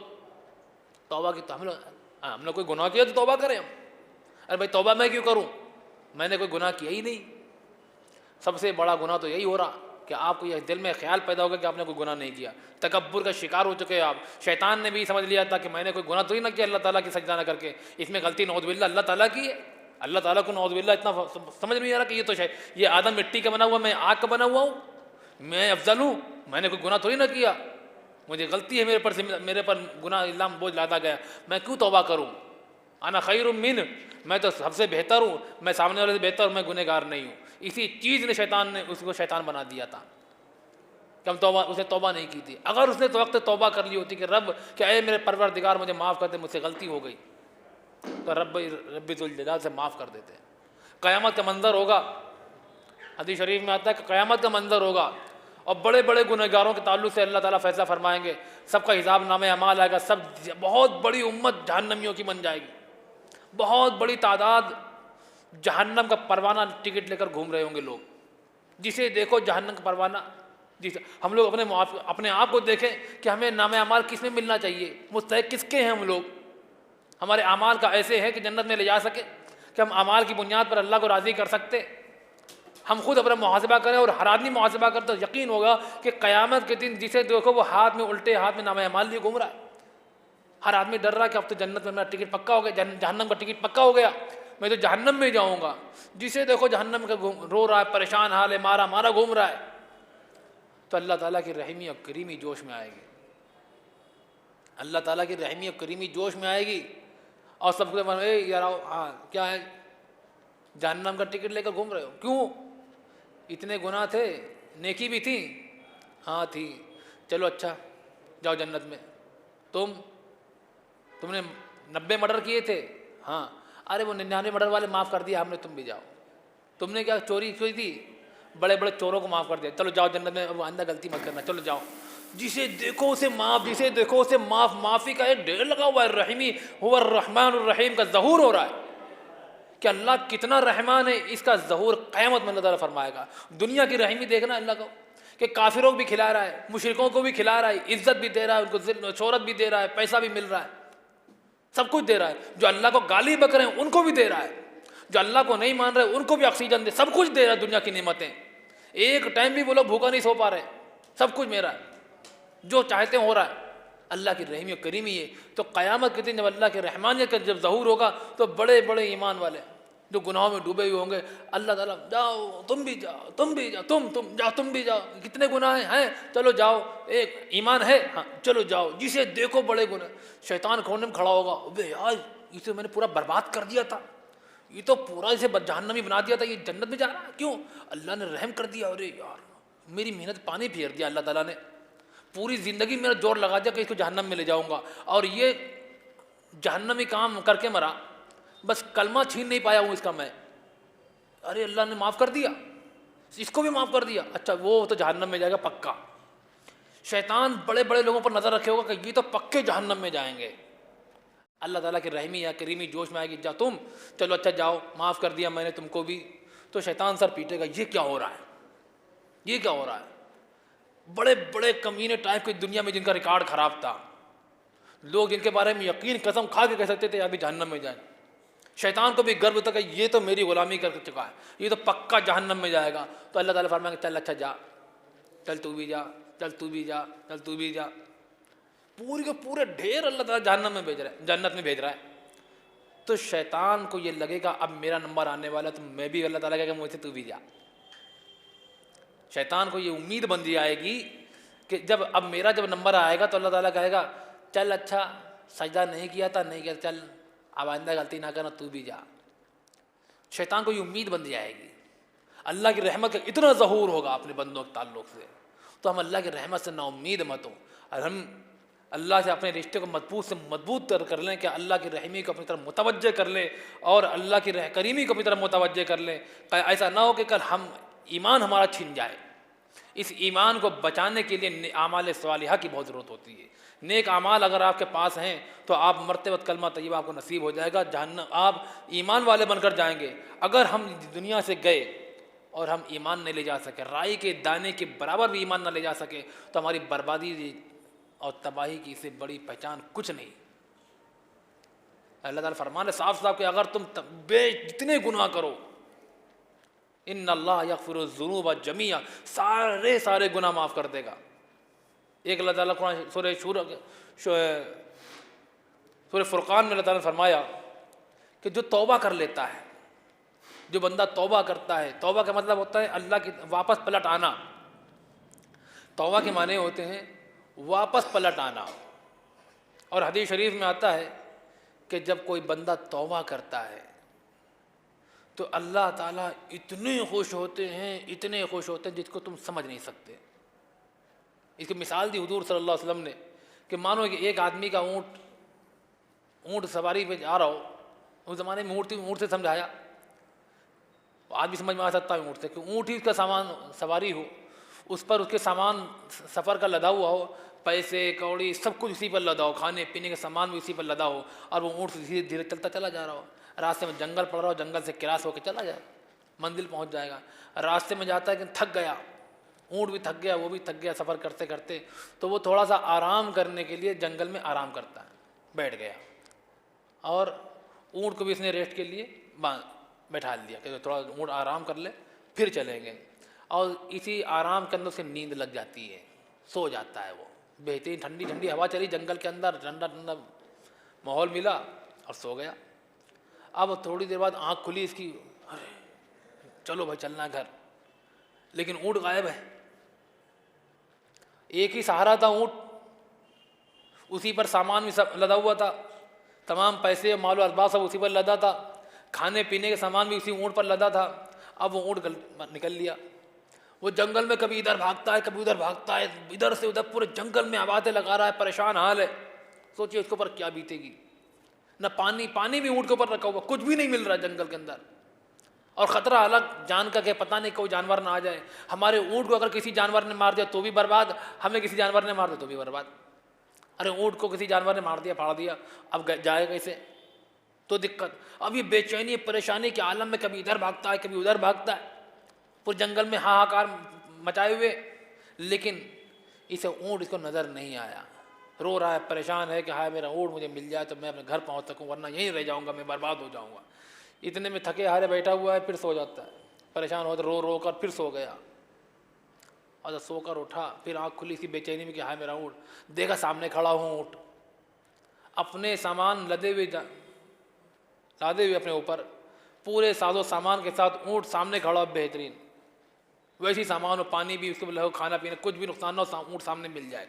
توبہ کی، ہم لوگ کوئی گناہ کیا تو توبہ کریں ہم، ارے بھائی توبہ میں کیوں کروں، میں نے کوئی گناہ کیا ہی نہیں۔ سب سے بڑا گناہ تو یہی ہو رہا کہ آپ کو یہ دل میں خیال پیدا ہوگا کہ آپ نے کوئی گناہ نہیں کیا، تکبر کا شکار ہو چکے آپ۔ شیطان نے بھی سمجھ لیا تھا کہ میں نے کوئی گناہ تو ہی نہ کیا اللہ تعالیٰ کی سجدہ نہ کر کے، اس میں غلطی نعوذ باللہ اللہ تعالیٰ کی ہے۔ اللہ تعالیٰ کو نعوذ باللہ اتنا سمجھ نہیں آ رہا کہ یہ تو یہ آدم مٹی کا بنا ہوا، میں آگ کا بنا ہوا ہوں، میں افضل ہوں، میں نے کوئی گناہ تو ہی نہ کیا، مجھے غلطی ہے، میرے پر گناہ الزام بوجھ لادا گیا، میں کیوں توبہ کروں؟ انا خیر من، میں تو سب سے بہتر ہوں، میں سامنے والے سے بہتر ہوں، میں گنہگار نہیں ہوں۔ اسی چیز نے شیطان نے اس کو شیطان بنا دیا تھا کہ ہم اسے توبہ نہیں کی تھی۔ اگر اس نے تو وقت توبہ کر لی ہوتی کہ رب کہ اے میرے پروردگار مجھے معاف کر دے، مجھ سے غلطی ہو گئی، تو رب ذوالجلال سے معاف کر دیتے۔ قیامت کا منظر ہوگا، حدیث شریف میں آتا ہے کہ قیامت کا منظر ہوگا اور بڑے بڑے گنہگاروں کے تعلق سے اللہ تعالیٰ فیصلہ فرمائیں گے، سب کا حساب نامہ اعمال آئے گا، سب بہت بڑی امت جہنمیوں کی بن جائے گی، بہت بڑی تعداد جہنم کا پروانہ ٹکٹ لے کر گھوم رہے ہوں گے لوگ، جسے دیکھو جہنم کا پروانہ۔ جسے ہم لوگ اپنے آپ کو دیکھیں کہ ہمیں نام اعمال کس میں ملنا چاہیے، مستحق کس کے ہیں ہم لوگ، ہمارے اعمال کا ایسے ہے کہ جنت میں لے جا سکے کہ ہم اعمال کی بنیاد پر اللہ کو راضی کر سکتے۔ ہم خود اپنا محاسبہ کریں، اور ہر آدمی محاسبہ کرے تو یقین ہوگا کہ قیامت کے دن جسے دیکھو وہ ہاتھ میں الٹے ہاتھ میں نام اعمال لیے گھوم رہا ہے۔ ہر آدمی ڈر رہا ہے کہ اب تو جنت میں میرا ٹکٹ پکا ہو گیا، جہنم کا ٹکٹ پکا ہو گیا، میں تو جہنم میں جاؤں گا۔ جسے دیکھو جہنم کا رو رہا ہے، پریشان حال ہے، مارا مارا گھوم رہا ہے۔ تو اللہ تعالیٰ کی رحمی اور کریمی جوش میں آئے گی، اللہ تعالیٰ کی رحمی اور کریمی جوش میں آئے گی، اور سب کو اے یار ہاں کیا ہے، جہنم کا ٹکٹ لے کر گھوم رہے ہو، کیوں؟ اتنے گناہ تھے، نیکی بھی تھی، ہاں تھی، چلو اچھا جاؤ جنت میں۔ تم نے 90 مرڈر کیے تھے، ہاں، ارے وہ 99 مرڈر والے معاف کر دیا ہم نے، تم بھی جاؤ۔ تم نے کیا چوری کی تھی، بڑے بڑے چوروں کو معاف کر دیا، چلو جاؤ جنت میں، وہ آئندہ غلطی مت کرنا، چلو جاؤ۔ جسے دیکھو اسے معاف، جسے دیکھو اسے معاف، معافی کا ایک ڈھیر لگا ہوا ہے، رحیمی هو الرحمن الرحیم کا ظہور ہو رہا ہے کہ اللہ کتنا رحمان ہے، اس کا ظہور قیامت میں اللہ تعالیٰ فرمائے گا۔ دنیا کی رحمی دیکھنا اللہ کو کہ کافروں کو بھی کھلا رہا ہے، مشرکوں کو بھی کھلا رہا ہے، عزت بھی دے رہا ہے، ان کو شہرت بھی دے رہا ہے، پیسہ بھی مل رہا ہے، سب کچھ دے رہا ہے۔ جو اللہ کو گالی بک رہے ہیں ان کو بھی دے رہا ہے، جو اللہ کو نہیں مان رہے ان کو بھی آکسیجن دے، سب کچھ دے رہا ہے، دنیا کی نعمتیں۔ ایک ٹائم بھی وہ لوگ بھوکا نہیں سو پا رہے، سب کچھ میرا ہے، جو چاہتے ہیں ہو رہا ہے۔ اللہ کی رحمی و کریمی ہے۔ تو قیامت کے دن جب اللہ کے رحمانیت کا جب ظہور ہوگا تو بڑے بڑے ایمان والے جو گناہوں میں ڈوبے ہوئے ہوں گے، اللہ تعالیٰ جاؤ تم بھی جاؤ، تم بھی جاؤ، تم جاؤ، تم بھی جاؤ، کتنے گناہ ہیں چلو جاؤ، ایک ایمان ہے ہاں چلو جاؤ۔ جسے دیکھو بڑے گناہ، شیطان کونے میں کھڑا ہوگا، ابے یار اسے میں نے پورا برباد کر دیا تھا، یہ تو پورا اسے جہنمی بنا دیا تھا، یہ جنت میں جا رہا ہے، کیوں؟ اللہ نے رحم کر دیا، ارے یار میری محنت پانی پھیر دیا اللہ تعالیٰ نے، پوری زندگی میرا زور لگا دیا کہ اس کو جہنم میں لے جاؤں گا، اور یہ جہنمی کام کر کے مرا، بس کلمہ چھین نہیں پایا ہوں اس کا میں، ارے اللہ نے معاف کر دیا، اس کو بھی معاف کر دیا، اچھا وہ تو جہنم میں جائے گا پکا۔ شیطان بڑے بڑے لوگوں پر نظر رکھے ہوگا کہ یہ تو پکے جہنم میں جائیں گے۔ اللہ تعالیٰ کی رحمی یا کریمی جوش میں آئے گی، جا تم چلو اچھا جاؤ، معاف کر دیا میں نے تم کو بھی، تو شیطان سر پیٹے گا، یہ کیا ہو رہا ہے، یہ کیا ہو رہا ہے۔ بڑے بڑے کمینے ٹائپ کی دنیا میں جن کا ریکارڈ خراب تھا، لوگ جن کے بارے میں یقین قسم کھا کے کہہ سکتے تھے ابھی جہنم میں جائیں، شیطان کو بھی گرو تھا کہ یہ تو میری غلامی کر چکا ہے، یہ تو پکا جہنم میں جائے گا۔ تو اللہ تعالیٰ فرمائیں گے چل اچھا جا، چل تو بھی جا، چل تو بھی جا، چل تو بھی جا، پوری کے پورے ڈھیر اللہ تعالیٰ جہنم میں بھیج رہا ہے، جنت میں بھیج رہا ہے۔ تو شیطان کو یہ لگے گا اب میرا نمبر آنے والا، تو میں بھی، اللہ تعالیٰ کہے گا مجھ سے تو بھی جا۔ شیطان کو یہ امید بندی آئے گی کہ جب اب میرا جب نمبر آئے گا تو اللہ تعالیٰ کہے گا چل اچھا سجدہ نہیں کیا تھا، نہیں کیا، چل اب آئندہ غلطی نہ کرنا، تو بھی جا۔ شیطان کو یہ امید بندی آئے گی، اللہ کی رحمت کا اتنا ظہور ہوگا اپنے بندوں کے تعلق سے، تو ہم اللہ کی رحمت سے نا امید مت ہوں، اور ہم اللہ سے اپنے رشتے کو مضبوط سے مضبوط کر لیں کہ اللہ کی رحمی کو اپنی طرف متوجہ کر لیں اور اللہ کی کریمی کو اپنی طرف متوجہ کر لیں۔ ایسا نہ ہو کہ کل ہم ایمان ہمارا چھن جائے۔ اس ایمان کو بچانے کے لیے اعمال صالحہ کی بہت ضرورت ہوتی ہے۔ نیک اعمال اگر آپ کے پاس ہیں تو آپ مرتے وقت کلمہ طیبہ آپ کو نصیب ہو جائے گا، جہنم آپ ایمان والے بن کر جائیں گے۔ اگر ہم دنیا سے گئے اور ہم ایمان نہیں لے جا سکے، رائی کے دانے کے برابر بھی ایمان نہ لے جا سکے، تو ہماری بربادی اور تباہی کی اس سے بڑی پہچان کچھ نہیں۔ اللہ تعالیٰ فرمانے صاف صاف کہ اگر تم جتنے گناہ کرو، ان اللہ یغفر الذنوب جمیعا، سارے گناہ معاف کر دے گا۔ ایک اللہ تعالیٰ قرآن سورہ فرقان میں اللہ تعالیٰ نے فرمایا کہ جو توبہ کر لیتا ہے، جو بندہ توبہ کرتا ہے، توبہ کا مطلب ہوتا ہے اللہ کی واپس پلٹ آنا، توبہ کے معنی ہوتے ہیں واپس پلٹ آنا۔ اور حدیث شریف میں آتا ہے کہ جب کوئی بندہ توبہ کرتا ہے تو اللہ تعالیٰ اتنے خوش ہوتے ہیں، اتنے خوش ہوتے ہیں جس کو تم سمجھ نہیں سکتے۔ اس کی مثال دی حضور صلی اللہ علیہ وسلم نے کہ مانو کہ ایک آدمی کا اونٹ سواری پہ جا رہا ہو، اس زمانے میں اونٹ سے سمجھایا، آدمی سمجھ میں آ سکتا ہے اونٹ سے کہ اونٹ ہی اس کا سامان سواری ہو، اس پر اس کے سامان سفر کا لدا ہوا ہو، پیسے کوڑی سب کچھ اسی پر لدا ہو، کھانے پینے کے سامان بھی اسی پر لدا ہو، اور وہ اونٹ دھیرے دھیرے چلتا چلا جا رہا ہو، راستے میں جنگل پڑ رہا ہو، جنگل سے کراس ہو کے چلا جائے، منزل پہنچ جائے گا۔ راستے میں جاتا ہے کہ تھک گیا، اونٹ بھی تھک گیا، وہ بھی تھک گیا سفر کرتے کرتے، تو وہ تھوڑا سا آرام کرنے کے لیے جنگل میں آرام کرتا ہے، بیٹھ گیا، اور اونٹ کو بھی اس نے ریسٹ کے لیے بیٹھا دیا کہ تھوڑا اونٹ آرام کر لے پھر چلیں گے، اور اسی آرام کے اندر سے نیند لگ جاتی ہے، سو جاتا ہے وہ۔ بہترین ٹھنڈی ٹھنڈی ہوا چلی جنگل کے اندر، ٹھنڈا ٹھنڈا ماحول ملا اور سو گیا۔ اب تھوڑی دیر بعد آنکھ کھلی اس کی، ارے چلو بھائی چلنا ہے گھر، لیکن اونٹ غائب ہے۔ ایک ہی سہارا تھا اونٹ، اسی پر سامان بھی سب لدا ہوا تھا، تمام پیسے مال و اسباب سب اسی پر لدا تھا، کھانے پینے کے سامان بھی اسی اونٹ پر لدا تھا۔ اب وہ اونٹ نکل لیا، وہ جنگل میں کبھی ادھر بھاگتا ہے کبھی ادھر بھاگتا ہے، ادھر سے ادھر پورے جنگل میں آوازیں لگا رہا ہے، پریشان حال ہے۔ سوچیے اس کے اوپر کیا بیتے گی، نہ پانی بھی اونٹ کے اوپر رکھا ہوا، کچھ بھی نہیں مل رہا جنگل کے اندر، اور خطرہ الگ جان کا کہ پتہ نہیں کوئی جانور نہ آ جائے، ہمارے اونٹ کو اگر کسی جانور نے مار دیا تو بھی برباد، ہمیں کسی جانور نے مار دیا تو بھی برباد۔ ارے اونٹ کو کسی جانور نے مار دیا پھاڑ دیا، اب جائے کیسے؟ تو دقت۔ اب یہ بے چینی پریشانی کے عالم میں کبھی ادھر بھاگتا ہے کبھی ادھر بھاگتا ہے، پورے جنگل میں ہاہاکار مچائے ہوئے، لیکن اسے اونٹ اس کو نظر نہیں آیا، رو رہا ہے، پریشان ہے کہ ہائے میرا اونٹ مجھے مل جائے تو میں اپنے گھر پہنچ سکوں، ورنہ یہیں رہ جاؤں گا، میں برباد ہو جاؤں گا۔ اتنے میں تھکے ہارے بیٹھا ہوا ہے، پھر سو جاتا ہے، پریشان ہوتا رو رو کر پھر سو گیا، اور جب سو کر اٹھا پھر آنکھ کھلی سی بے چینی میں کہ ہائے میرا اونٹ، دیکھا سامنے کھڑا ہوں اونٹ، اپنے سامان لادے ہوئے اپنے اوپر، پورے ساز و سامان کے ساتھ اونٹ سامنے کھڑا، بہترین ویسی سامان ہو، پانی بھی اس کے لہو، کھانا پینا کچھ بھی نقصان نہ ہو، اونٹ سامنے مل جائے۔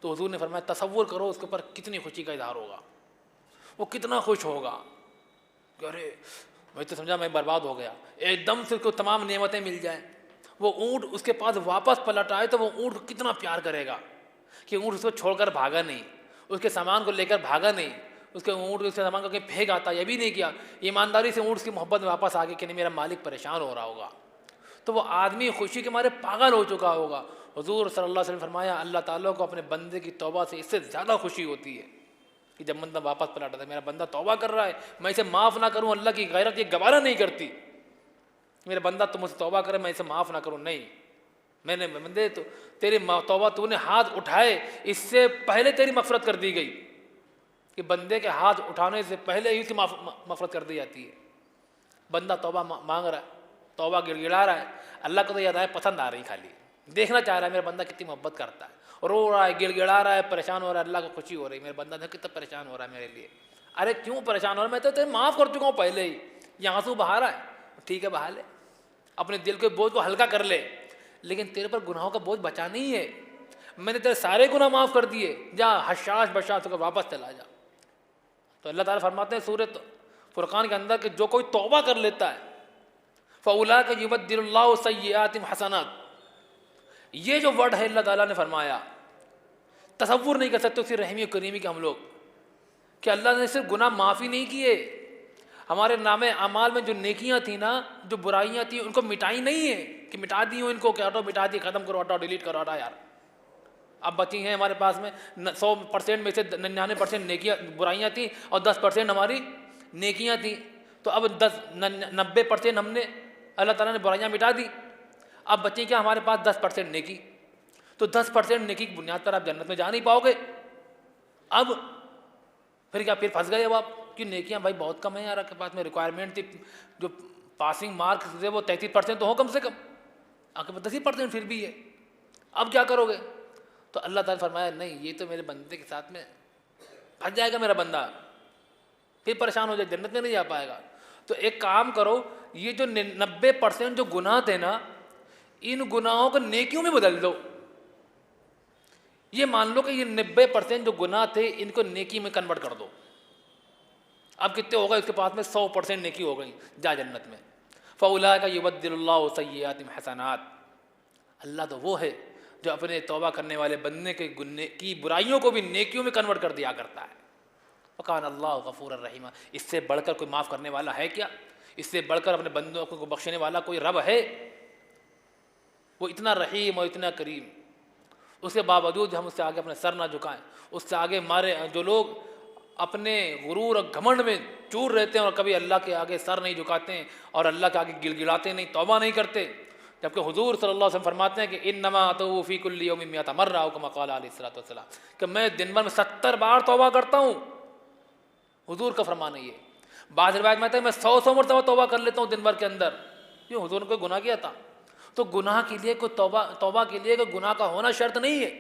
تو حضور نے فرمایا تصور کرو اس کے اوپر کتنی خوشی کا اظہار ہوگا، وہ کتنا خوش ہوگا کہ ارے میں تو سمجھا میں برباد ہو گیا، ایک دم سے اس کو تمام نعمتیں مل جائیں، وہ اونٹ اس کے پاس واپس پلٹ آئے تو وہ اونٹ کو کتنا پیار کرے گا کہ اونٹ اس کو چھوڑ کر بھاگا نہیں، اس کے سامان کو لے کر بھاگا نہیں، اس کے اونٹ سے سامان کر کے پھینک آتا، یہ بھی نہیں کیا، ایمانداری سے اونٹ کی محبت میں واپس آ گیا کہ نہیں میرا مالک پریشان ہو رہا ہوگا، تو وہ آدمی خوشی کے مارے پاگل ہو چکا ہوگا۔ حضور صلی اللہ علیہ وسلم فرمایا اللہ تعالیٰ کو اپنے بندے کی توبہ سے اس سے زیادہ خوشی ہوتی ہے کہ جب بندہ واپس پلٹا ہے، میرا بندہ توبہ کر رہا ہے، میں اسے معاف نہ کروں، اللہ کی غیرت یہ گوارا نہیں کرتی، میرا بندہ تم مجھ سے توبہ کرے میں اسے معاف نہ کروں، نہیں، میں نے بندے تو تیری توبہ تو نے ہاتھ اٹھائے اس سے پہلے تیری مغفرت کر دی گئی، کہ بندے کے ہاتھ اٹھانے سے پہلے ہی اس کی مغفرت کر دی جاتی ہے۔ بندہ توبہ مانگ رہا ہے، توبہ گڑ گڑا رہا ہے، اللہ کو تو یہ ادائیں پسند آ رہی، خالی دیکھنا چاہ رہا ہے میرا بندہ کتنی محبت کرتا ہے، رو رہا ہے، گڑ گڑا رہا ہے، پریشان ہو رہا ہے، اللہ کو خوشی ہو رہی ہے میرا بندہ دیکھ کتنا پریشان ہو رہا ہے میرے لیے، ارے کیوں پریشان ہو رہا ہے، میں تو تیرے معاف کر چکا ہوں پہلے ہی، یہ آنسو بہا رہا ہے، ٹھیک ہے بہا لے، اپنے دل کے بوجھ کو ہلکا کر لے، لیکن تیرے پر گناہوں کا بوجھ بچا نہیں ہے، میں نے تیرے سارے گناہ معاف کر دیے، جا حشاش بشاش ہو کر واپس چلا جا۔ تو اللہ تعالیٰ فرماتے ہیں سورۃ فرقان کے اندر کہ جو کوئی توبہ کر لیتا ہے فَأُولَٰئِكَ يُبَدِّلُ اللَّهُ سَيِّئَاتِهِمْ حَسَنَاتٍ، یہ جو ورڈ ہے اللہ تعالیٰ نے فرمایا، تصور نہیں کر سکتے اسی رحمی و کریمی کے ہم لوگ کہ اللہ نے صرف گناہ معافی نہیں کیے، ہمارے نام اعمال میں جو نیکیاں تھیں نا، جو برائیاں تھیں ان کو مٹائی نہیں ہے کہ مٹا دی ہوں ان کو، کہ ہٹو مٹا دی، ختم کرو، ہٹو ڈیلیٹ کرو، ہٹا یار، اب بچی ہیں ہمارے پاس میں 100% میں سے 99% نیکیاں برائیاں تھیں اور 10% ہماری نیکیاں تھیں، تو اب 90% ہم نے اللہ تعالیٰ نے برائیاں مٹا دی، اب بچی کیا ہمارے پاس 10% نیکی، تو 10% نیکی کی بنیاد پر آپ جنت میں جا نہیں پاؤ گے، اب پھر کیا، پھر پھنس گئے اب آپ کہ نیکیاں بھائی بہت کم ہیں یار آپ کے پاس میں، ریکوائرمنٹ تھی جو پاسنگ مارکس تھے وہ 33% تو ہو کم سے کم، آپ کے پاس 10% پھر بھی ہے، اب کیا کرو گے؟ تو اللہ تعالیٰ فرمایا نہیں، یہ تو میرے بندے کے ساتھ میں پھنس جائے گا میرا بندہ، پھر پریشان ہو جائے، جنت میں نہیں جا پائے گا، تو ایک کام کرو، یہ جو 90% جو گناہ تھے نا، ان گناہوں کو نیکیوں میں بدل دو، یہ مان لو کہ یہ 90% جو گناہ تھے ان کو نیکی میں کنورٹ کر دو، اب کتنے ہو گئے اس کے پاس میں 100% نیکی ہو گئی، جا جنت میں۔ فَأُولَٰئِكَ يُبَدِّلُ اللَّهُ سَيِّئَاتِهِمْ حَسَنَاتٍ، اللہ تو وہ ہے جو اپنے توبہ کرنے والے بندے کی برائیوں کو بھی نیکیوں میں کنورٹ کر دیا کرتا ہے۔ وَكَانَ اللَّهُ غَفُورًا رَحِيمًا، اس سے بڑھ کر کوئی معاف کرنے والا ہے کیا؟ اس سے بڑھ کر اپنے بندوں کو بخشنے والا کوئی رب ہے؟ وہ اتنا رحیم اور اتنا کریم، اس کے باوجود ہم اس سے آگے اپنے سر نہ جھکائیں، اس سے آگے ہمارے جو لوگ اپنے غرور اور گھمنڈ میں چور رہتے ہیں اور کبھی اللہ کے آگے سر نہیں جھکاتے ہیں اور اللہ کے آگے گڑ گڑاتے نہیں، توبہ نہیں کرتے، جبکہ حضور صلی اللہ علیہ وسلم فرماتے ہیں کہ انما اتوب فی کل یوم 100 مرہ، او کما قال علیہ الصلوۃ والسلام، کہ میں دن بھر میں 70 بار توبہ کرتا ہوں، حضور کا فرمان ہے یہ۔ بعض روایت میں آتا ہے میں 100 مرتبہ توبہ کر لیتا ہوں دن بھر کے اندر، کیوں؟ حضور نے کوئی گناہ کیا تھا؟ تو گناہ کے لیے کوئی توبہ کے لیے کوئی گناہ کا ہونا شرط نہیں ہے،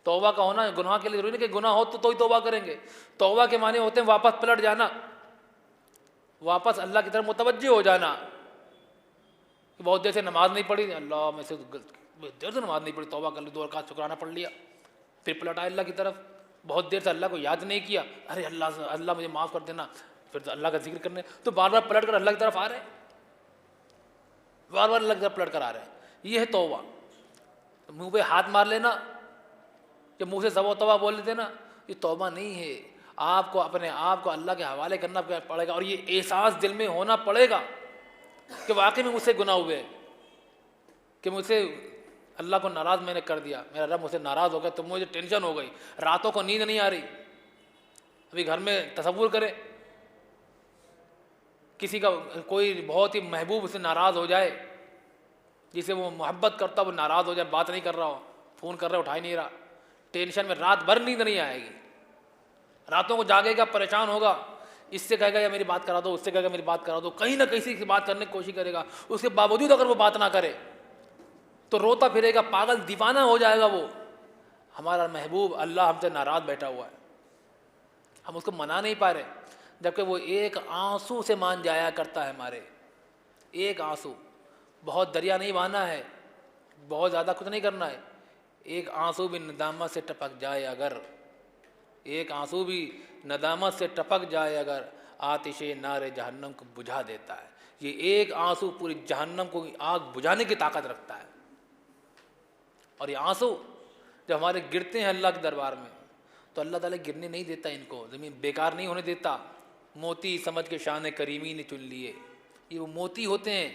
توبہ کا ہونا گناہ کے لیے ضروری نہیں کہ گناہ ہو تو ہی توبہ کریں گے، توبہ کے معنی ہوتے ہیں واپس پلٹ جانا، واپس اللہ کی طرف متوجہ ہو جانا، کہ بہت دیر سے نماز نہیں پڑھی، اللہ میں سے دیر سے نماز نہیں پڑھی، توبہ کر لی، 2 رکعت شکرانہ پڑھ لیا، پھر پلٹ آئے اللہ کی طرف، بہت دیر سے اللہ کو یاد نہیں کیا، ارے اللہ مجھے معاف کر دینا، پھر اللہ کا ذکر کرنے، تو بار بار پلٹ کر اللہ کی طرف آ رہے ہیں، بار بار اللہ کی طرف پلٹ کر آ رہے ہیں، یہ ہے توبہ۔ منہ پہ ہاتھ مار لینا، جب منہ سے سب و توبہ بول لیتے نا، یہ توبہ نہیں ہے، آپ کو اپنے آپ کو اللہ کے حوالے کرنا پڑے گا، اور یہ احساس دل میں ہونا پڑے گا کہ واقعی میں مجھ سے گناہ ہوئے، کہ مجھ سے اللہ کو ناراض میں نے کر دیا، میرا رب مجھ سے ناراض ہو گیا، تو مجھے ٹینشن ہو گئی، راتوں کو نیند نہیں آ رہی۔ ابھی گھر میں تصور کرے کسی کا کوئی بہت ہی محبوب اس سے ناراض ہو جائے، جسے وہ محبت کرتا وہ ناراض ہو جائے، بات نہیں کر رہا ہو، فون کر رہا اٹھا ہی نہیں رہا، ٹینشن میں رات بھر نیند نہیں آئے گی، راتوں کو جاگے گا، پریشان ہوگا، اس سے کہے گا یا میری بات کرا دو، اس سے کہے گا میری بات کرا دو، کہیں نہ کہیں سے بات کرنے کی کوشش کرے گا، اس کے باوجود اگر وہ بات نہ کرے تو روتا پھرے گا، پاگل دیوانہ ہو جائے گا وہ۔ ہمارا محبوب اللہ ہم سے ناراض بیٹھا ہوا ہے، ہم اس کو منا نہیں پا رہے، جبکہ وہ ایک آنسو سے مان جایا کرتا ہے ہمارے، ایک آنسو، بہت دریا نہیں بہانا ہے، بہت زیادہ کچھ نہیں کرنا ہے، ایک آنسو بھی ندامت سے ٹپک جائے اگر، ایک آنسو بھی ندامت سے ٹپک جائے اگر، آتش نار جہنم کو بجھا دیتا ہے۔ یہ ایک آنسو پوری جہنم کو آگ بجھانے کی طاقت رکھتا ہے، اور یہ آنسو جب ہمارے گرتے ہیں اللہ کے دربار میں تو اللہ تعالیٰ گرنے نہیں دیتا ان کو، زمین بیکار نہیں ہونے دیتا. موتی سمجھ کے شان کریمی نے چن لیے. یہ وہ موتی ہوتے ہیں،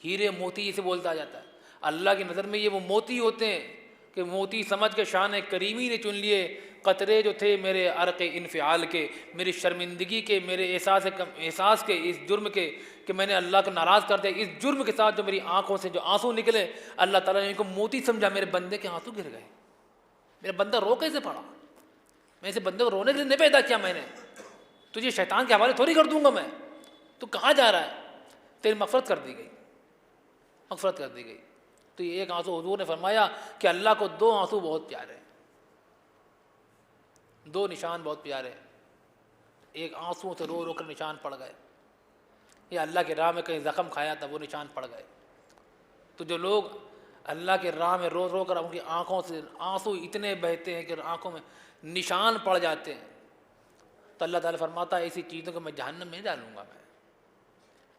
ہیرے موتی اسے بولتا جاتا ہے. اللہ کی نظر میں یہ وہ موتی ہوتے ہیں کہ موتی سمجھ کے شان کریمی نے چن لیے. قطرے جو تھے میرے عرق انفعال کے، میری شرمندگی کے، میرے احساس کے، اس جرم کے کہ میں نے اللہ کو ناراض کر دیا، اس جرم کے ساتھ جو میری آنکھوں سے جو آنسو نکلے، اللہ تعالیٰ نے ان کو موتی سمجھا. میرے بندے کے آنسو گر گئے. میرا بندہ رو کیسے پڑا؟ میں اسے بندے کو رونے کے لیے نہیں پیدا کیا میں نے. تجھے شیطان کے حوالے تھوڑی کر دوں گا میں. تو کہاں جا رہا ہے؟ تیری مغفرت کر دی گئی، مغفرت کر دی گئی. تو یہ ایک آنسو، حضور نے فرمایا کہ اللہ کو دو آنسو بہت پیارے ہیں، دو نشان بہت پیارے ہیں. ایک آنسو سے رو رو کر نشان پڑ گئے، یا اللہ کے راہ میں کہیں زخم کھایا تھا وہ نشان پڑ گئے. تو جو لوگ اللہ کے راہ میں رو رو کر ان کی آنکھوں سے آنسو اتنے بہتے ہیں کہ آنکھوں میں نشان پڑ جاتے ہیں، تو اللہ تعالیٰ فرماتا ہے ایسی چیزوں کو میں جہنم میں ڈالوں گا. میں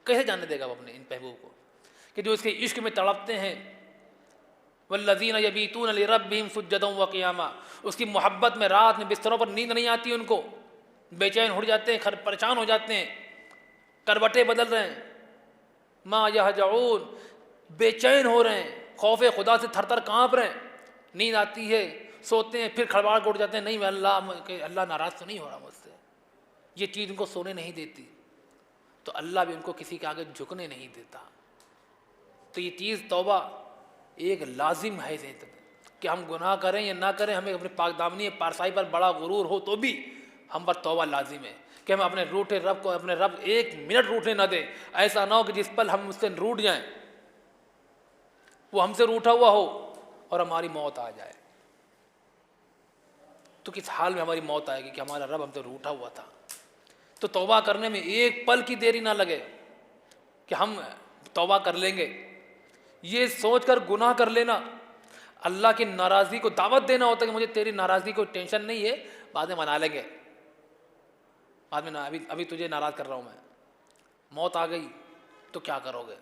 کیسے جانے دے گا وہ اپنے ان محبوب کو کہ جو اس کے عشق میں تڑپتے ہیں. والذین یبیتون لربہم سجدا وقیاما، اس کی محبت میں رات میں بستروں پر نیند نہیں آتی ان کو، بے چین ہو جاتے ہیں، پریشان ہو جاتے ہیں، کروٹیں بدل رہے ہیں. ما یہجعون، بے چین ہو رہے ہیں، خوف خدا سے تھر تھر کانپ رہے ہیں. نیند آتی ہے، سوتے ہیں، پھر کھڑبڑا کے اٹھ جاتے ہیں، نہیں میں اللہ ناراض تو نہیں ہو رہا مجھ سے. یہ چیز ان کو سونے نہیں دیتی، تو اللہ بھی ان کو کسی کے آگے جھکنے نہیں دیتا. تو یہ چیز توبہ ایک لازم ہے کہ ہم گناہ کریں یا نہ کریں، ہمیں اپنے پاک دامنی پارسائی پر بڑا غرور ہو تو بھی ہم پر توبہ لازم ہے کہ ہم اپنے روٹھے رب کو، اپنے رب ایک منٹ روٹنے نہ دیں. ایسا نہ ہو کہ جس پل ہم اس سے روٹ جائیں وہ ہم سے روٹھا ہوا ہو اور ہماری موت آ جائے. تو کس حال میں ہماری موت آئے گی کہ ہمارا رب ہم سے روٹھا ہوا تھا. تو توبہ کرنے میں ایک پل کی دیری نہ لگے کہ ہم توبہ کر لیں گے. یہ سوچ کر گناہ کر لینا اللہ کی ناراضگی کو دعوت دینا ہوتا ہے کہ مجھے تیری ناراضگی کو ٹینشن نہیں ہے، بعد میں منا لیں گے، بعد میں ابھی تجھے ناراض کر رہا ہوں میں. موت آ گئی تو کیا کرو گے؟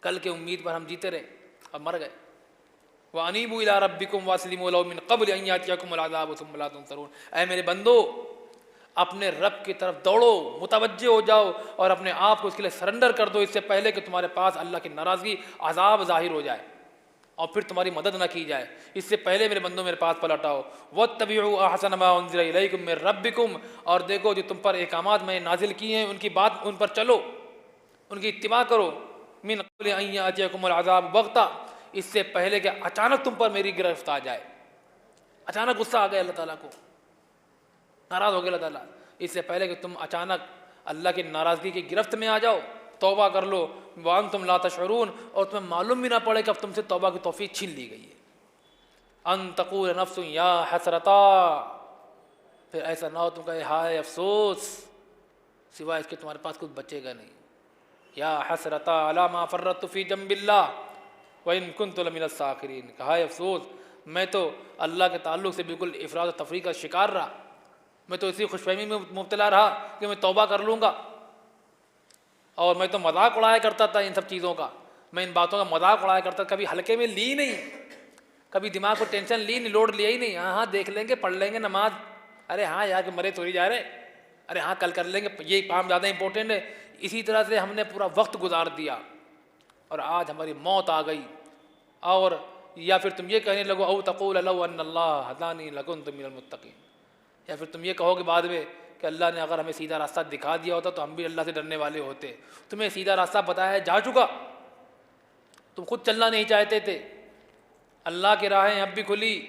کل کے امید پر ہم جیتے رہے، اب مر گئے. وَأَنِيبُوا إِلَىٰ رَبِّكُمْ وَأَسْلِمُوا لَهُ مِن قَبْلِ أَن يَأْتِيَكُمُ الْعَذَابُ ثُمَّ لَا تُنصَرُونَ. اے میرے بندو، اپنے رب کی طرف دوڑو، متوجہ ہو جاؤ اور اپنے آپ کو اس کے لیے سرنڈر کر دو، اس سے پہلے کہ تمہارے پاس اللہ کی ناراضگی، عذاب ظاہر ہو جائے اور پھر تمہاری مدد نہ کی جائے. اس سے پہلے میرے بندوں میرے پاس پلٹ آؤ. وَاتَّبِعُوا أَحْسَنَ مَا أُنزِلَ إِلَيْكُم مِّن رَّبِّكُمْ، اور دیکھو جو تم پر احکامات میں نازل کیے ہیں ان کی بات، ان پر چلو، ان کی اتباع کرو. مِن قَبْلِ أَن يَأْتِيَكُمُ الْعَذَابُ بَغْتَةً، اس سے پہلے کہ اچانک تم پر میری گرفت آ جائے. اچانک غصہ آ گیا اللہ تعالیٰ کو، ناراض ہو گیا اللہ تعالیٰ. اس سے پہلے کہ تم اچانک اللہ کی ناراضگی کی گرفت میں آ جاؤ، توبہ کر لو. وَأَنْتُمْ لَا تَشْعُرُونَ، اور تمہیں معلوم بھی نہ پڑے کہ اب تم سے توبہ کی توفیق چھین لی گئی ہے. أَن تَقُولَ نَفْسٌ يَا حَسْرَتَا، پھر ایسا نہ ہو تم کہے ہائے افسوس، سوائے اس کے تمہارے پاس کچھ بچے گا نہیں. یا حسرتا علی ما فرطت فی جنب اللہ وإن كنت لمن الساخرین، کہا ہے افسوس میں تو اللہ کے تعلق سے بالکل افراد و تفریق کا شکار رہا. میں تو اسی خوش فہمی میں مبتلا رہا کہ میں توبہ کر لوں گا، اور میں تو مذاق اڑایا کرتا تھا ان سب چیزوں کا، میں ان باتوں کا مذاق اڑایا کرتا تھا، کبھی ہلکے میں لی نہیں، کبھی دماغ کو ٹینشن لی نہیں، لوڈ لیا ہی نہیں. ہاں دیکھ لیں گے، پڑھ لیں گے نماز، ارے ہاں یار کہ مرے تھوڑی جا رہے، ارے ہاں کل کر لیں گے، یہ کام زیادہ امپورٹنٹ ہے. اسی طرح سے ہم نے پورا وقت گزار دیا اور آج ہماری موت آ گئی. اور یا پھر تم یہ کہنے لگو او تقول لو ان اللہ ہدانی لکنت من المتقین، یا پھر تم یہ کہو کہ بعد میں کہ اللہ نے اگر ہمیں سیدھا راستہ دکھا دیا ہوتا تو ہم بھی اللہ سے ڈرنے والے ہوتے. تمہیں سیدھا راستہ بتایا جا چکا، تم خود چلنا نہیں چاہتے تھے. اللہ کی راہیں اب بھی کھلی،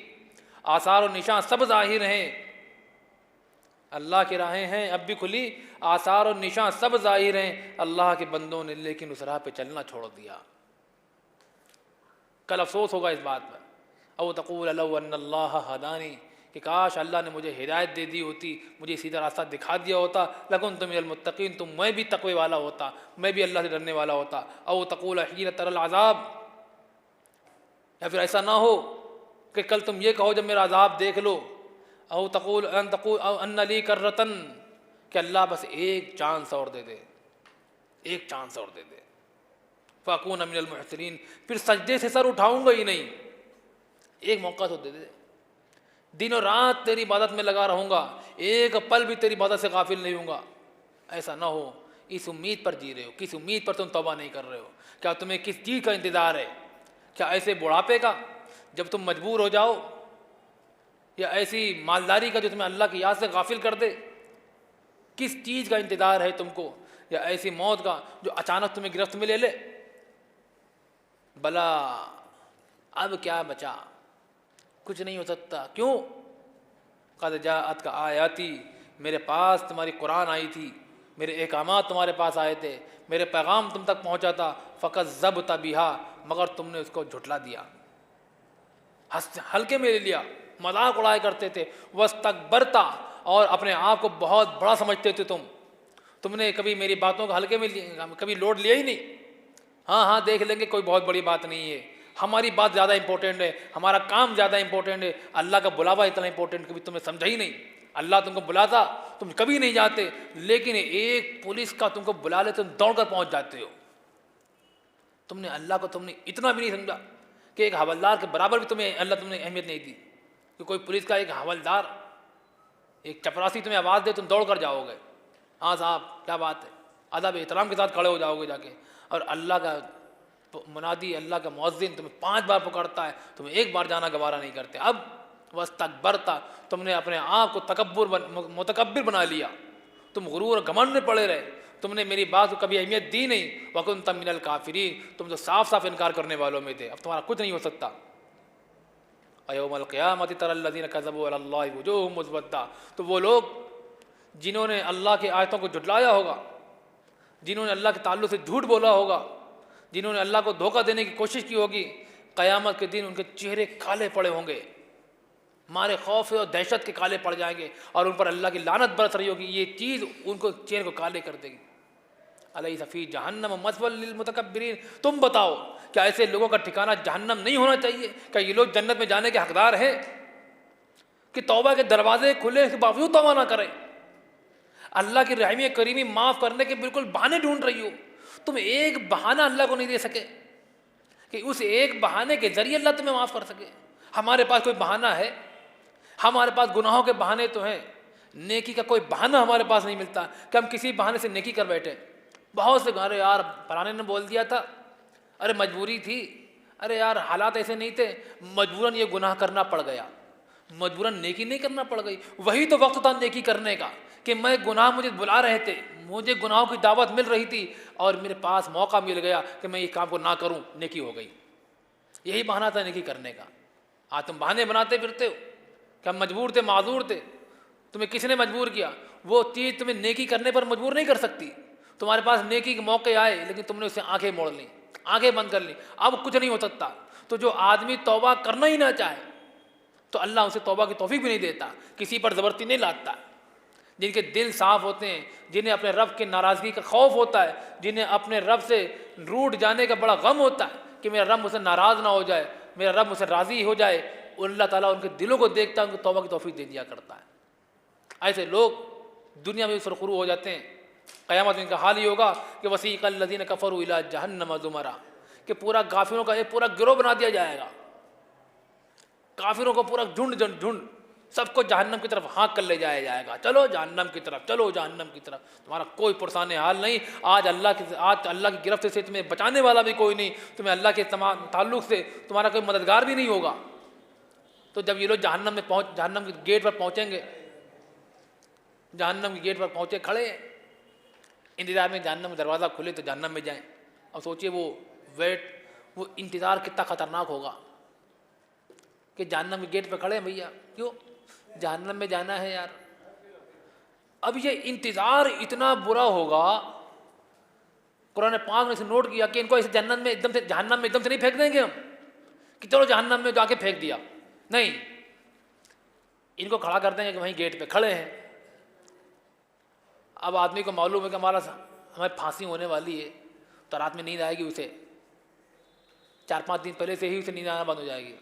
آثار و نشان سب ظاہر ہیں. اللہ کی راہیں ہیں اب بھی کھلی، آثار و نشان سب ظاہر ہیں. اللہ کے بندوں نے لیکن اس راہ پہ چلنا چھوڑ دیا. کل افسوس ہوگا اس بات پر. او تقول لو ان اللہ ہدانی، کہ کاش اللہ نے مجھے ہدایت دے دی ہوتی، مجھے سیدھا راستہ دکھا دیا ہوتا، لکنت من المتقین، تو میں بھی تقوی والا ہوتا، میں بھی اللہ سے ڈرنے والا ہوتا. او تقول حین تری العذاب، یا پھر ایسا نہ ہو کہ کل تم یہ کہو جب میرا عذاب دیکھ لو، او تقول ان لی کرتن، کہ اللہ بس ایک چانس اور دے دے، ایک چانس اور دے دے. فاکون من المحسنین، پھر سجدے سے سر اٹھاؤں گا ہی نہیں، ایک موقع تو دے دے. دن اور رات تیری عبادت میں لگا رہوں گا, ایک پل بھی تیری عبادت سے غافل نہیں ہوں گا. ایسا نہ ہو. اس امید پر جی رہے ہو, کس امید پر تم توبہ نہیں کر رہے ہو؟ کیا تمہیں کس چیز کا انتظار ہے؟ کیا ایسے بڑھاپے کا جب تم مجبور ہو جاؤ, یا ایسی مالداری کا جو تمہیں اللہ کی یاد سے غافل کر دے؟ کس چیز کا انتظار ہے تم کو؟ یا ایسی موت کا جو اچانک تمہیں گرفت میں لے لے؟ بلا, اب کیا بچا؟ کچھ نہیں ہو سکتا. کیوں؟ قد جاءت کا آیاتی, میرے پاس تمہاری قرآن آئی تھی, میرے احکامات تمہارے پاس آئے تھے, میرے پیغام تم تک پہنچا تھا. فکذبت بہا, مگر تم نے اس کو جھٹلا دیا, ہلکے میں لے لیا, مذاق اڑایا کرتے تھے. واستکبرت, اور اپنے آپ کو بہت بڑا سمجھتے تھے تم نے کبھی میری باتوں کو ہلکے میں کبھی لوڈ لیا ہی نہیں. ہاں دیکھ لیں گے, کوئی بہت بڑی بات نہیں ہے, ہماری بات زیادہ امپورٹنٹ ہے, ہمارا کام زیادہ امپورٹنٹ ہے, اللہ کا بلاوا اتنا امپورٹنٹ, کبھی تم نے سمجھا ہی نہیں. اللہ تم کو بلاتا تم کبھی نہیں جاتے, لیکن ایک پولیس کا تم کو بلا لے تم دوڑ کر پہنچ جاتے ہو. تم نے اللہ کو تم نے اتنا بھی نہیں سمجھا کہ ایک حوالدار کے برابر بھی تم نے اہمیت نہیں دی, کہ کوئی پولیس کا ایک حوالدار, ایک چپراسی تمہیں آواز دے تم دوڑ کر جاؤ گے, ہاں صاحب کیا بات ہے, ادب احترام کے ساتھ کھڑے ہو جاؤ گے جا کے. اور اللہ کا منادی, اللہ کا مؤذن تمہیں 5 بار پکارتا ہے, تمہیں ایک بار جانا گوارا نہیں کرتے. اب واستکبرت, تم نے اپنے آپ کو متکبر بنا لیا, تم غرور اور گھمنڈ میں پڑے رہے, تم نے میری بات کو کبھی اہمیت دی نہیں. وکنت من الکافرین, تم تو صاف صاف انکار کرنے والوں میں تھے, اب تمہارا کچھ نہیں ہو سکتا. یوم القیامۃ تری الذین کذبوا علی اللہ وجوہہم مسودۃ, تو وہ لوگ جنہوں نے اللہ کی آیتوں کو جھٹلایا ہوگا, جنہوں نے اللہ کے تعلق سے جھوٹ بولا ہوگا, جنہوں نے اللہ کو دھوکہ دینے کی کوشش کی ہوگی, قیامت کے دن ان کے چہرے کالے پڑے ہوں گے, مارے خوف اور دہشت کے کالے پڑ جائیں گے, اور ان پر اللہ کی لعنت برس رہی ہوگی. یہ چیز ان کو چہرے کو کالے کر دے گی. الیس فی جہنم مثوی للمتکبرین, تم بتاؤ کیا ایسے لوگوں کا ٹھکانہ جہنم نہیں ہونا چاہیے؟ کیا یہ لوگ جنت میں جانے کے حقدار ہیں کہ توبہ کے دروازے کھلے کے باوجود توبہ نہ کریں؟ اللہ کی رحمی کریمی معاف کرنے کے بالکل بہانے ڈھونڈ رہی ہو. تم ایک بہانہ اللہ کو نہیں دے سکے کہ اس ایک بہانے کے ذریعے اللہ تمہیں معاف کر سکے. ہمارے پاس کوئی بہانہ ہے؟ ہمارے پاس گناہوں کے بہانے تو ہیں, نیکی کا کوئی بہانہ ہمارے پاس نہیں ملتا کہ ہم کسی بہانے سے نیکی کر بیٹھے. بہت سے ارے یار فلانے نے بول دیا تھا, ارے مجبوری تھی, ارے یار حالات ایسے نہیں تھے, مجبوراً یہ گناہ کرنا پڑ گیا, مجبوراً نیکی نہیں کرنا پڑ گئی. وہی تو وقت تھا نیکی کرنے کا کہ میں گناہ مجھے بلا رہے تھے, مجھے گناہوں کی دعوت مل رہی تھی, اور میرے پاس موقع مل گیا کہ میں یہ کام کو نہ کروں, نیکی ہو گئی. یہی بہانہ تھا نیکی کرنے کا. آج تم بہانے بناتے پھرتے ہو کہ ہم مجبور تھے, معذور تھے. تمہیں کس نے مجبور کیا؟ وہ چیز تمہیں نیکی کرنے پر مجبور نہیں کر سکتی. تمہارے پاس نیکی کے موقع آئے لیکن تم نے اسے آنکھیں موڑ لیں, آنکھیں بند کر لیں, اب کچھ نہیں ہو سکتا. تو جو آدمی توبہ کرنا ہی نہ چاہے تو اللہ اسے توبہ کی توفیق بھی نہیں دیتا, کسی پر زبردستی نہیں لاتا. جن کے دل صاف ہوتے ہیں, جنہیں اپنے رب کی ناراضگی کا خوف ہوتا ہے, جنہیں اپنے رب سے روٹ جانے کا بڑا غم ہوتا ہے کہ میرا رب مجھ سے ناراض نہ ہو جائے, میرا رب مجھ سے راضی ہو جائے, اللہ تعالیٰ ان کے دلوں کو دیکھتا ہے, ان کو توبہ کی توفیق دے دیا کرتا ہے. ایسے لوگ دنیا میں بھی سرخرو ہو جاتے ہیں. قیامت میں ان کا حال یہ ہوگا کہ وسیق الذین کفروا الی جہنم زمرا, کہ پورا کافروں کا ایک پورا گروہ بنا دیا جائے گا, کافروں کو پورا جھنڈ سب کو جہنم کی طرف ہانک کر لے جایا جائے گا. چلو جہنم کی طرف, چلو جہنم کی طرف. تمہارا کوئی پرسان حال نہیں. آج اللہ کی گرفت سے تمہیں بچانے والا بھی کوئی نہیں, تمہیں اللہ کے تمام تعلق سے تمہارا کوئی مددگار بھی نہیں ہوگا. تو جب یہ لوگ جہنم کے گیٹ پر پہنچیں گے, جہنم کے گیٹ پر پہنچے کھڑے ہیں انتظار میں, جہنم میں دروازہ کھلے تو جہنم میں جائیں. اور سوچئے وہ انتظار کتنا خطرناک ہوگا کہ جہنم کے گیٹ پہ کھڑے ہیں, بھیا کیوں جہنم میں جانا ہے یار. اب یہ انتظار اتنا برا ہوگا, قرآن پاک نے اسے نوٹ کیا کہ ان کو ایسے جہنم میں ایک دم سے نہیں پھینک دیں گے ہم کہ چلو جہنم میں جا کے پھینک دیا, نہیں, ان کو کھڑا کر دیں گے کہ وہیں گیٹ پہ کھڑے ہیں. اب آدمی کو معلوم ہے کہ ہمیں پھانسی ہونے والی ہے, تو رات میں نیند آئے گی اسے, 4-5 دن پہلے سے ہی اسے نیند آنا بند ہو جائے گی.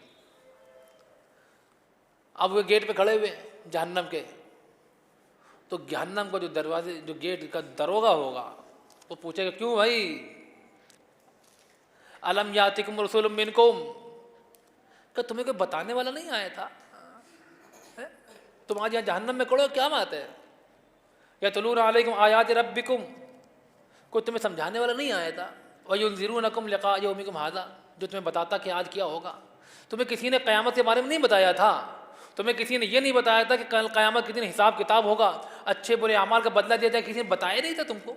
اب وہ گیٹ پہ کھڑے ہوئے جہنم کے, تو جہنم کو جو گیٹ کا دروگا ہوگا وہ پوچھے گا, کیوں بھائی, الم یاتکم رسول منکم, کہ تمہیں کوئی بتانے والا نہیں آیا تھا؟ تم آج یہاں جہنم میں کھڑے ہو، کیا بات ہے؟ یتلون علیکم آیات ربکم، کوئی تمہیں سمجھانے والا نہیں آیا تھا؟ وینذرونکم لقاء یومکم ھذا، جو تمہیں بتاتا کہ آج کیا ہوگا۔ تمہیں کسی نے قیامت کے بارے میں نہیں بتایا تھا، تمہیں کسی نے یہ نہیں بتایا تھا کہ کل قیامت کے دن حساب کتاب ہوگا، اچھے برے اعمال کا بدلہ دیا جائے، کسی نے بتایا نہیں تھا تم کو؟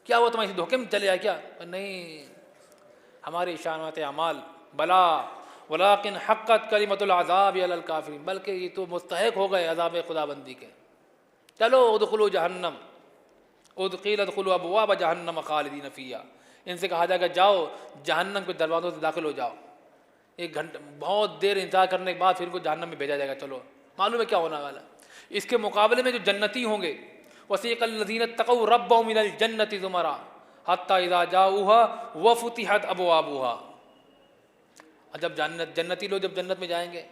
کیا وہ تمہارے دھوکے میں چلے آئے کیا؟ نہیں، ہماری شانات اعمال بلا ولیکن حقت کلمۃ العذاب علی الکافرین، بلکہ یہ تو مستحق ہو گئے عذاب خدا بندی کے۔ چلو ادخلوا جہنم، قیل ادخلوا ابواب جہنم خالدین فیہا، ان سے کہا جائے گا جاؤ جہنم کے دروازوں سے داخل ہو جاؤ، 1 گھنٹہ بہت دیر انتظار کرنے کے بعد پھر ان کو جہنم میں بھیجا جائے گا، چلو معلوم ہے کیا ہونے والا۔ اس کے مقابلے میں جو جنتی ہوں گے، وسیق الذین اتقوا ربهم من الجنۃ زمرا حتی اذا جاؤوها وفتحت ابوابها، اور جب جنتی لوگ جب جنت میں جائیں گے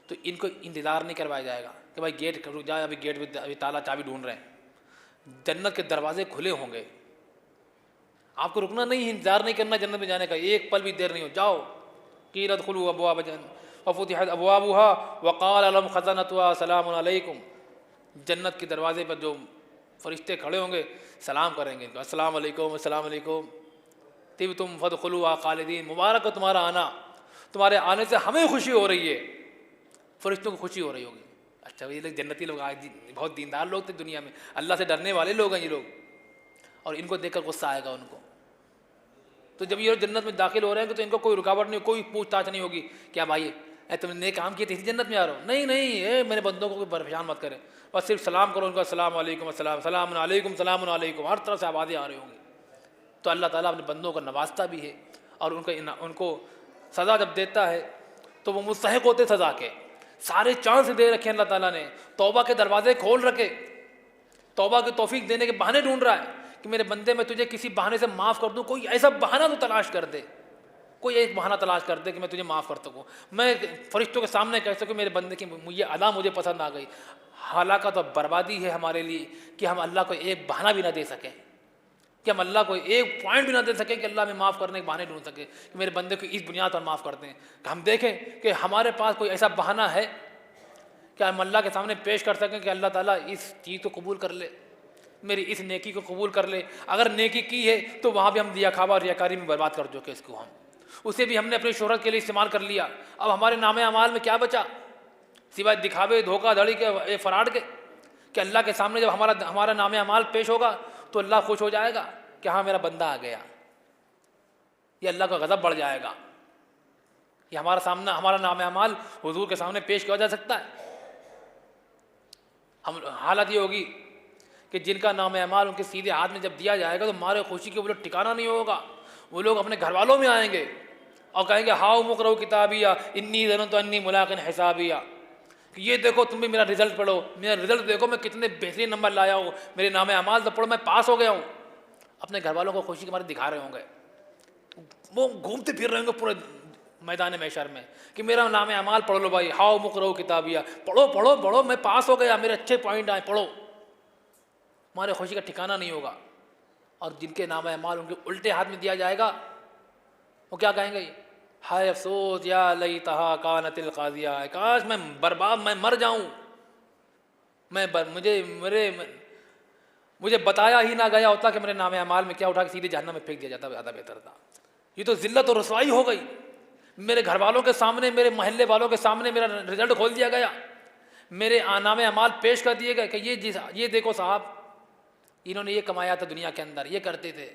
تو ان کو انتظار نہیں کروایا جائے گا کہ بھائی گیٹ رک جائے، ابھی گیٹ پہ ابھی تالا چابی ڈھونڈ رہے ہیں، جنت کے دروازے کھلے ہوں گے، آپ کو رکنا نہیں، انتظار نہیں کرنا جنت میں جانے کا، ایک پل بھی دیر نہیں ہو، جاؤ۔ قیل ادخلوا ابواب جہنم وفتحت ابوابها وقال لهم خزنتها سلام علیکم، جنت کے دروازے پر جو فرشتے کھڑے ہوں گے سلام کریں گے، السلام علیکم السلام علیکم، طبتم فادخلوها خالدین، مبارک ہو تمہارا آنا، تمہارے آنے سے ہمیں خوشی ہو رہی ہے، فرشتوں کو خوشی ہو رہی ہوگی۔ اچھا یہ لوگ جنتی لوگ آج بہت دیندار لوگ تھے دنیا میں، اللہ سے ڈرنے والے لوگ ہیں یہ لوگ، اور ان کو دیکھ کر غصہ آئے گا ان کو۔ تو جب یہ لوگ جنت میں داخل ہو رہے ہیں تو ان کو کوئی رکاوٹ نہیں، کوئی پوچھ تاچھ نہیں ہوگی، کیا بھائی اے تم نے نیک کام کیے تھے اسی جنت میں آ رہا ہو؟ نہیں نہیں، اے میرے بندوں کو کوئی پریشان مت کرے، بس صرف سلام کرو ان کو، السلام علیکم السلام، سلام علیکم سلام علیکم، ہر طرح سے آوازیں آ رہی ہوں گی۔ تو اللہ تعالیٰ اپنے بندوں کو نوازتا بھی ہے، اور ان کو سزا جب دیتا ہے تو وہ مستحق ہوتے سزا کے، سارے چانس دے رکھے اللہ تعالیٰ نے، توبہ کے دروازے کھول رکھے، توبہ کی توفیق دینے کے بہانے ڈھونڈ رہا ہے کہ میرے بندے میں تجھے کسی بہانے سے معاف کر دوں، کوئی ایسا بہانہ تو تلاش کر دے، کوئی ایک بہانہ تلاش کر دے کہ میں تجھے معاف کر سکوں، میں فرشتوں کے سامنے کہہ سکوں میرے بندے کی یہ ادا مجھے پسند آ گئی۔ ہلاکت اور بربادی ہے ہمارے لیے کہ ہم اللہ کو ایک بہانہ بھی نہ دے سکیں، کہ ہم اللہ کو ایک پوائنٹ بھی نہ دے سکیں کہ اللہ میں معاف کرنے کے بہانے ڈھونڈ سکے کہ میرے بندے کو اس بنیاد پر معاف کر دیں، کہ ہم دیکھیں کہ ہمارے پاس کوئی ایسا بہانہ ہے کہ ہم اللہ کے سامنے پیش کر سکیں کہ اللہ تعالیٰ اس چیز کو قبول کر لے، میری اس نیکی کو قبول کر لے، اگر نیکی کی ہے تو وہاں بھی ہم دیا کھاوا اور ریاکاری میں برباد کر چکے اس کو، ہم اسے بھی ہم نے اپنی شہرت کے لیے استعمال کر لیا، اب ہمارے نام اعمال میں کیا بچا سوائے دکھاوے دھوکہ دھڑی کے فراڈ کے، کہ اللہ کے سامنے جب ہمارا نام اعمال پیش ہوگا تو اللہ خوش ہو جائے گا کہ ہاں میرا بندہ آ گیا، یہ اللہ کا غضب بڑھ جائے گا، یہ ہمارا نام اعمال حضور کے سامنے پیش کیا جا سکتا ہے؟ حالت یہ ہوگی کہ جن کا نام اعمال ان کے سیدھے ہاتھ میں جب دیا جائے گا تو مارے خوشی کے وہ لوگ ٹھکانہ نہیں ہوگا، وہ لوگ اپنے گھر والوں میں آئیں گے اور کہیں گے ہاؤ مقرؤ کتابیہ انی ظننت انی ملاق حسابیہ، کہ یہ دیکھو تم بھی میرا رزلٹ پڑھو، میرا رزلٹ دیکھو میں کتنے بہترین نمبر لایا ہوں، میرے نام اعمال تو پڑھو میں پاس ہو گیا ہوں، اپنے گھر والوں کو خوشی کے مارے دکھا رہے ہوں گے، وہ گھومتے پھر رہے ہوں گے پورے میدان محشر میں کہ میرا نام اعمال پڑھ لو بھائی، ہاؤ مقرؤ کتابیہ، پڑھو پڑھو پڑھو میں پاس ہو گیا، میرے اچھے پوائنٹ آئے، پڑھو، ہمارے خوشی کا ٹھکانہ نہیں ہوگا۔ اور جن کے نام اعمال ان کے الٹے ہاتھ میں دیا جائے گا وہ کیا کہیں گے؟ ہائے افسوس یا لیتہا کانت القاضیہ، کاش میں برباد، میں مر جاؤں، مجھے بتایا ہی نہ گیا ہوتا کہ میرے نام اعمال میں کیا، اٹھا کے سیدھے جہنم میں پھینک دیا جاتا، زیادہ بہتر تھا۔ یہ تو ذلت اور رسوائی ہو گئی، میرے گھر والوں کے سامنے، میرے محلے والوں کے سامنے میرا رزلٹ کھول دیا گیا، میرے نام اعمال پیش کر دیے گئے کہ یہ دیکھو صاحب انہوں نے یہ کمایا تھا دنیا کے اندر، یہ کرتے تھے،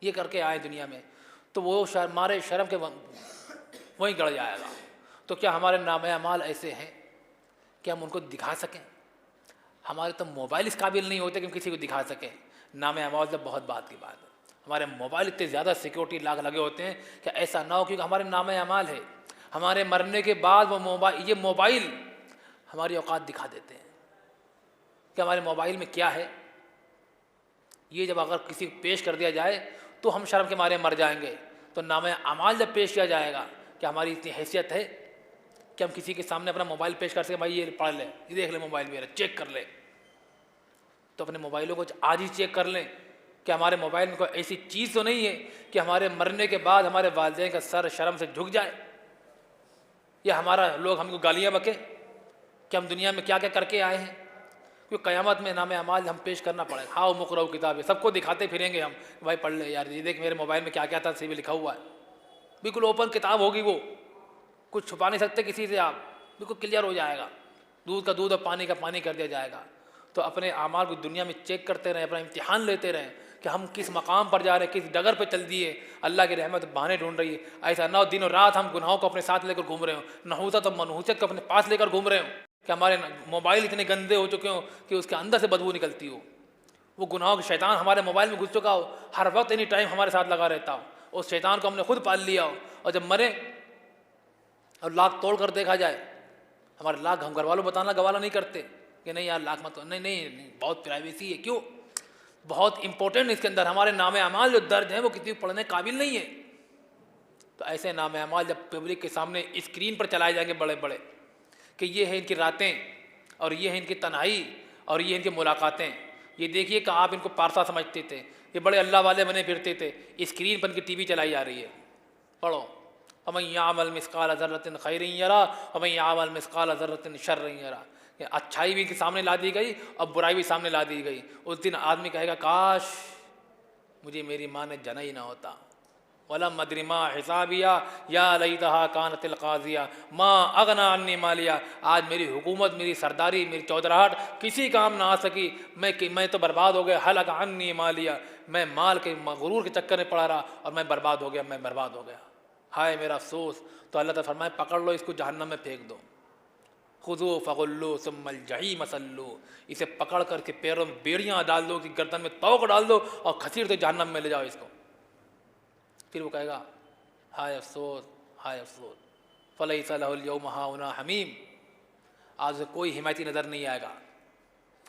یہ کر کے آئے دنیا میں، تو وہ مارے شرم کے وہیں گڑ جائے گا۔ تو کیا ہمارے نام اعمال ایسے ہیں کہ ہم ان کو دکھا سکیں؟ ہمارے تو موبائل اس قابل نہیں ہوتے کہ ہم کسی کو دکھا سکیں، نام اعمال تو بہت بات کی بات ہے، ہمارے موبائل اتنے زیادہ سیکیورٹی لاگ لگے ہوتے ہیں کہ ایسا نہ ہو، کیونکہ ہمارے نام اعمال ہے، ہمارے مرنے کے بعد وہ موبائل ہماری اوقات دکھا دیتے ہیں کہ ہمارے موبائل میں کیا ہے۔ یہ جب اگر کسی کو پیش کر دیا جائے تو ہم شرم کے مارے مر جائیں گے، تو نام اعمال جب پیش کیا جائے گا کہ ہماری اتنی حیثیت ہے کہ ہم کسی کے سامنے اپنا موبائل پیش کر سکیں، بھائی یہ پڑھ لے، یہ دیکھ لے موبائل میرا، چیک کر لے، تو اپنے موبائلوں کو آج ہی چیک کر لیں کہ ہمارے موبائل میں کوئی ایسی چیز تو نہیں ہے کہ ہمارے مرنے کے بعد ہمارے والدین کا سر شرم سے جھک جائے، یا لوگ ہم کو گالیاں بکیں کہ ہم دنیا میں کیا کیا کر کے آئے ہیں، کیونکہ قیامت میں نام اعمال ہم پیش کرنا پڑے گا۔ ہاؤ مقرؤ کتاب، سب کو دکھاتے پھریں گے ہم، بھائی پڑھ لے یار، یہ دیکھ میرے موبائل میں کیا کیا تھا سی لکھا ہوا ہے، بالکل اوپن کتاب ہوگی وہ، کچھ چھپا نہیں سکتے کسی سے آپ، بالکل کلیئر ہو جائے گا، دودھ کا دودھ اور پانی کا پانی کر دیا جائے گا۔ تو اپنے اعمال کو دنیا میں چیک کرتے رہیں، اپنا امتحان لیتے رہیں کہ ہم کس مقام پر جا رہے ہیں، کس ڈگر پہ چل دیے، اللہ کی رحمت بہانے ڈھونڈ رہی ہے۔ ایسا نہ ہو دن و رات ہم گناہوں کو اپنے ساتھ لے کر گھوم رہے ہوں، نحوست اور منحوست کو اپنے پاس لے کر گھوم رہے ہوں، کہ ہمارے موبائل اتنے گندے ہو چکے ہوں کہ اس کے اندر سے بدبو نکلتی ہو، وہ گناہوں کا شیطان ہمارے موبائل میں گھس چکا ہو، ہر وقت اینی ٹائم ہمارے ساتھ لگا رہتا ہو، اس شیطان کو ہم نے خود پال لیا ہو، اور جب مرے اور لاکھ توڑ کر دیکھا جائے، ہمارے لاکھ ہم گھر والوں بتانا گوارا نہیں کرتے کہ نہیں یار لاکھ مت، نہیں نہیں نہیں، بہت پرائیویسی ہے، کیوں؟ بہت امپورٹنٹ اس کے اندر ہمارے نام اعمال جو درج ہیں وہ کسی پڑھنے قابل نہیں ہے۔ تو ایسے نام اعمال جب پبلک کے سامنے اسکرین پر چلائے جائیں گے بڑے بڑے، کہ یہ ہیں ان کی راتیں، اور یہ ہیں ان کی تنہائی، اور یہ ان کی ملاقاتیں، یہ دیکھیے کہ آپ ان کو پارسا سمجھتے تھے، یہ بڑے اللہ والے بنے پھرتے تھے، اسکرین پر ان کی ٹی وی چلائی جا رہی ہے۔ پڑھو، وَمَن يَعْمَلْ مِثْقَالَ ذَرَّةٍ خَيْرٍ يَرَهُ وَمَن يَعْمَلْ مِثْقَالَ ذَرَّةٍ شَرٍّ يَرَهُ، کہ اچھائی بھی ان کے سامنے لا دی گئی اور برائی بھی سامنے لا دی گئی۔ اس دن آدمی کہے گا کاش مجھے میری ماں نے جنا ہی نہ ہوتا، وَلَمْ أَدْرِ مَا حِسَابِيَهْ يَا لَيْتَهَا كَانَتِ الْقَاضِيَةَ مَا أَغْنَىٰ عَنِّي مَالِيَهْ، آج میری حکومت، میری سرداری، میری چودراہٹ کسی کام نہ آ سکی، میں تو برباد ہو گیا، هَلَكَ عَنِّي مَالِيَهْ، میں مال کے غرور کے چکر میں پڑا رہا اور میں برباد ہو گیا، میں برباد ہو گیا، ہائے میرا افسوس۔ تو اللہ تعالیٰ فرمائے پکڑ لو اس کو جہنم میں پھینک دو، خذوا فغلوا ثم الجحیم صلوا، اسے پکڑ کر کے پیروں میں بیڑیاں ڈال دو، کہ گردن میں توق ڈال دو اور کھسیٹ دو جہنم میں لے جاؤ اس کو۔ پھر وہ کہے گا ہائے افسوس، ہائے افسوس، فلیس لہ اليوم ہاہنا حمیم، آج اسے کوئی حمایتی نظر نہیں آئے گا،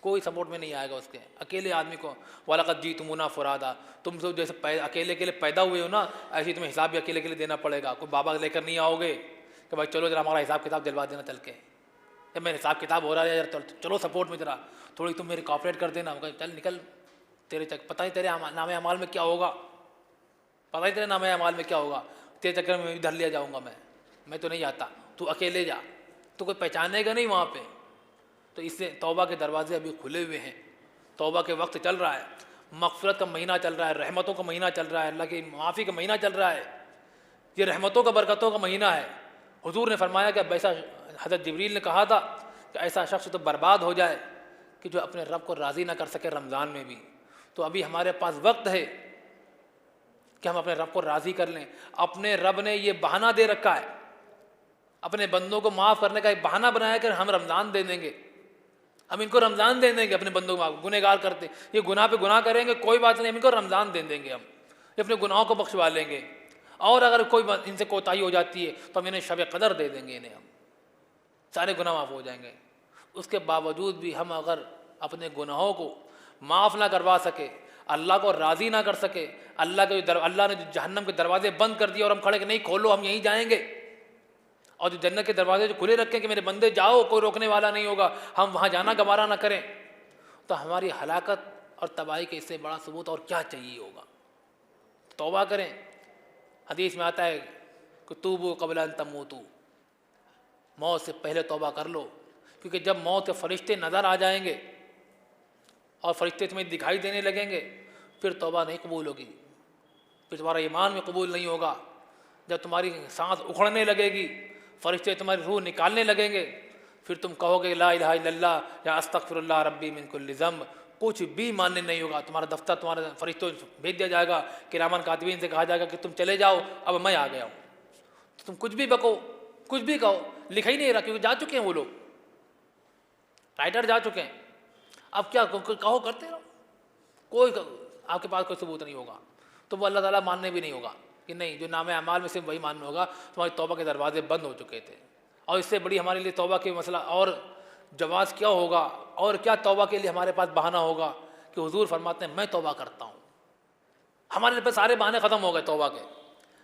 کوئی سپورٹ میں نہیں آئے گا اس کے، اکیلے آدمی کو۔ وَلَقَدْ جِئْتُمُونَا فُرَادَا، تم تو جیسے اکیلے اکیلے پیدا ہوئے ہو نا، ایسے ہی تمہیں حساب بھی اکیلے اکیلے دینا پڑے گا، کوئی بابا لے کر نہیں آؤ گے کہ بھائی چلو ذرا ہمارا حساب کتاب دلوا دینا چل کے، جب میرا حساب کتاب ہو رہا ہے یار چلو سپورٹ میں ذرا تھوڑی تم میری کوآپریٹ کر دینا، چل نکل، تیرے پتہ ہی تیرے نام اعمال میں کیا ہوگا، پتہ ہی تیرے نام اعمال میں کیا ہوگا، تیرے چکر میں دھر لیا جاؤں گا میں تو نہیں آتا، تو اکیلے جا، تو کوئی پہچانے گا نہیں وہاں پہ۔ تو اس سے توبہ کے دروازے ابھی کھلے ہوئے ہیں، توبہ کے وقت چل رہا ہے، مغفرت کا مہینہ چل رہا ہے، رحمتوں کا مہینہ چل رہا ہے، اللہ کی معافی کا مہینہ چل رہا ہے، یہ رحمتوں کا برکتوں کا مہینہ ہے۔ حضور نے فرمایا کہ اب ایسا، حضرت جبریل نے کہا تھا کہ ایسا شخص تو برباد ہو جائے کہ جو اپنے رب کو راضی نہ کر سکے رمضان میں بھی۔ تو ابھی ہمارے پاس وقت ہے کہ ہم اپنے رب کو راضی کر لیں۔ اپنے رب نے یہ بہانہ دے رکھا ہے، اپنے بندوں کو معاف کرنے کا ایک بہانہ بنایا کہ ہم رمضان دے دیں گے، ہم ان کو رمضان دے دیں گے، اپنے بندوں کو گنہگار کرتے یہ گناہ پہ گناہ کریں گے کوئی بات نہیں، ہم ان کو رمضان دے دیں گے، ہم یہ اپنے گناہوں کو بخشوا لیں گے، اور اگر کوئی ان سے کوتاہی ہو جاتی ہے تو ہم انہیں شب قدر دے دیں گے، انہیں ہم سارے گناہ معاف ہو جائیں گے۔ اس کے باوجود بھی ہم اگر اپنے گناہوں کو معاف نہ کروا سکے، اللہ کو راضی نہ کر سکے، اللہ نے جو جہنم کے دروازے بند کر دیے اور ہم کھڑے کہ نہیں کھولو ہم یہیں جائیں گے، اور جو جنت کے دروازے جو کھلے رکھیں کہ میرے بندے جاؤ کوئی روکنے والا نہیں ہوگا، ہم وہاں جانا گوارا نہ کریں، تو ہماری ہلاکت اور تباہی کے اس سے بڑا ثبوت اور کیا چاہیے ہوگا۔ توبہ کریں، حدیث میں آتا ہے کہ توبوا قبل ان تموتوا، موت سے پہلے توبہ کر لو، کیونکہ جب موت کے فرشتے نظر آ جائیں گے اور فرشتے تمہیں دکھائی دینے لگیں گے پھر توبہ نہیں قبول ہوگی، پھر تمہارا ایمان میں قبول نہیں ہوگا۔ جب تمہاری سانس اکھڑنے لگے گی، فرشتے تمہاری روح نکالنے لگیں گے، پھر تم کہو گے لا الہ الا اللہ یا استغفر اللہ ربی من کل ذنب، کچھ بھی ماننے نہیں ہوگا، تمہارا دفتر تمہارے فرشتوں بھیج دیا جائے گا، کرامن کاتبین سے کہا جائے گا کہ تم چلے جاؤ اب میں آ گیا ہوں، تو تم کچھ بھی بکو کچھ بھی کہو، لکھا ہی نہیں رہا کیونکہ جا چکے ہیں وہ لوگ، رائٹر جا چکے ہیں، اب کیا کہو کرتے رہو، کوئی آپ کے پاس کوئی ثبوت نہیں ہوگا، تو وہ اللہ تعالیٰ ماننے بھی نہیں ہوگا کہ نہیں، جو نام اعمال میں صرف وہی ماننا ہوگا، تمہاری توبہ کے دروازے بند ہو چکے تھے۔ اور اس سے بڑی ہمارے لیے توبہ کے مسئلہ اور جواز کیا ہوگا، اور کیا توبہ کے لیے ہمارے پاس بہانہ ہوگا کہ حضور فرماتے ہیں میں توبہ کرتا ہوں، ہمارے پاس سارے بہانے ختم ہو گئے توبہ کے،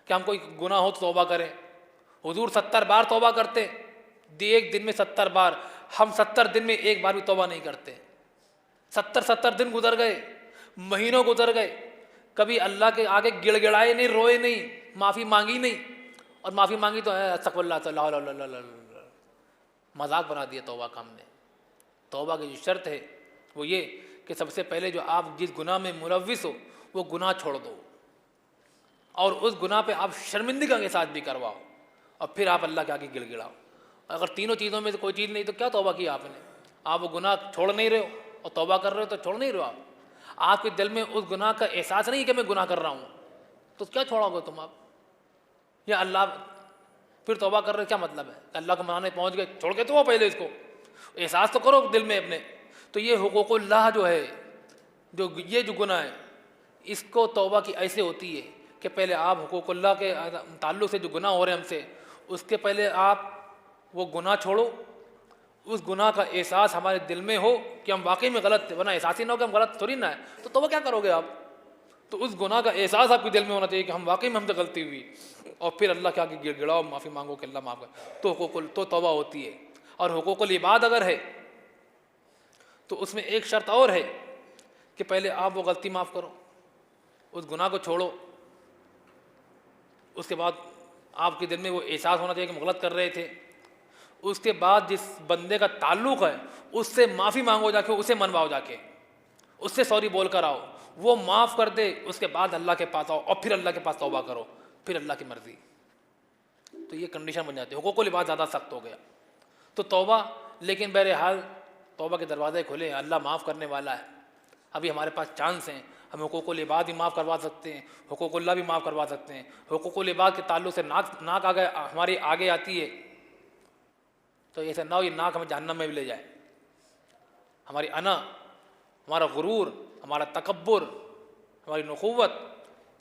کہ ہم کوئی گناہ ہو تو توبہ کریں، حضور 70 بار توبہ کرتے، ایک دن میں 70 بار، ہم 70 دن میں ایک بار بھی توبہ نہیں کرتے، 70 دن گزر گئے، مہینوں گزر گئے، کبھی اللہ کے آگے گڑ گڑائے نہیں، روئے نہیں، معافی مانگی نہیں، اور معافی مانگی تو ہے استغفر اللہ صلی اللہ علیہ وسلم، مذاق بنا دیا توبہ کا ہم نے۔ توبہ کی جو شرط ہے وہ یہ کہ سب سے پہلے جو آپ جس گناہ میں ملوث ہو وہ گناہ چھوڑ دو، اور اس گناہ پہ آپ شرمندگی کے ساتھ بھی کرواؤ، اور پھر آپ اللہ کے آگے گڑ گڑاؤ۔ اگر تینوں چیزوں میں سے کوئی چیز نہیں تو کیا توبہ کی آپ نے؟ آپ وہ گناہ چھوڑ نہیں رہے ہو اور توبہ کر رہے ہو تو چھوڑ نہیں رہے ہو آپ کے دل میں اس گناہ کا احساس نہیں کہ میں گناہ کر رہا ہوں، تو کیا چھوڑو گے تم آپ؟ یا اللہ پھر توبہ کر رہے کیا مطلب ہے؟ اللہ کو منانے پہنچ گئے، چھوڑ کے تو وہ پہلے اس کو احساس تو کرو دل میں اپنے۔ تو یہ حقوق اللہ جو ہے، یہ جو گناہ ہے، اس کو توبہ کی ایسے ہوتی ہے کہ پہلے آپ حقوق اللہ کے تعلق سے جو گناہ ہو رہے ہیں ہم سے، اس کے پہلے آپ وہ گناہ چھوڑو، اس گناہ کا احساس ہمارے دل میں ہو کہ ہم واقعی میں غلط تھے، ورنہ احساس ہی نہ ہو کہ ہم غلط تھوڑی نہ ہے تو توبہ کیا کرو گے آپ؟ تو اس گناہ کا احساس آپ کے دل میں ہونا چاہیے کہ ہم واقعی میں ہم سے غلطی ہوئی، اور پھر اللہ کے آگے گڑ گڑاؤ، معافی مانگو کہ اللہ معاف کر، تو توبہ ہوتی ہے۔ اور حقوق العباد اگر ہے تو اس میں ایک شرط اور ہے کہ پہلے آپ وہ غلطی معاف کرو، اس گناہ کو چھوڑو، اس کے بعد آپ کے دل میں وہ احساس ہونا چاہیے کہ ہم غلط کر رہے تھے، اس کے بعد جس بندے کا تعلق ہے اس سے معافی مانگو، جا کے اسے منواؤ، جا کے اس سے سوری بول کر آؤ، وہ معاف کر دے، اس کے بعد اللہ کے پاس آؤ اور پھر اللہ کے پاس توبہ کرو، پھر اللہ کی مرضی۔ تو یہ کنڈیشن بن جاتی ہے، حقوق العباد زیادہ سخت ہو گیا تو توبہ، لیکن بہرحال توبہ کے دروازے کھلے ہیں، اللہ معاف کرنے والا ہے، ابھی ہمارے پاس چانس ہیں، ہم حقوق العباد بھی معاف کروا سکتے ہیں، حقوق اللہ بھی معاف کروا سکتے ہیں۔ حقوق العباد کے تعلق سے ناک ہماری آگے آتی ہے، تو ایسا نہ ہو یہ ناک ہمیں جہنم میں بھی لے جائے۔ ہماری انا، ہمارا غرور، ہمارا تکبر، ہماری نخوت،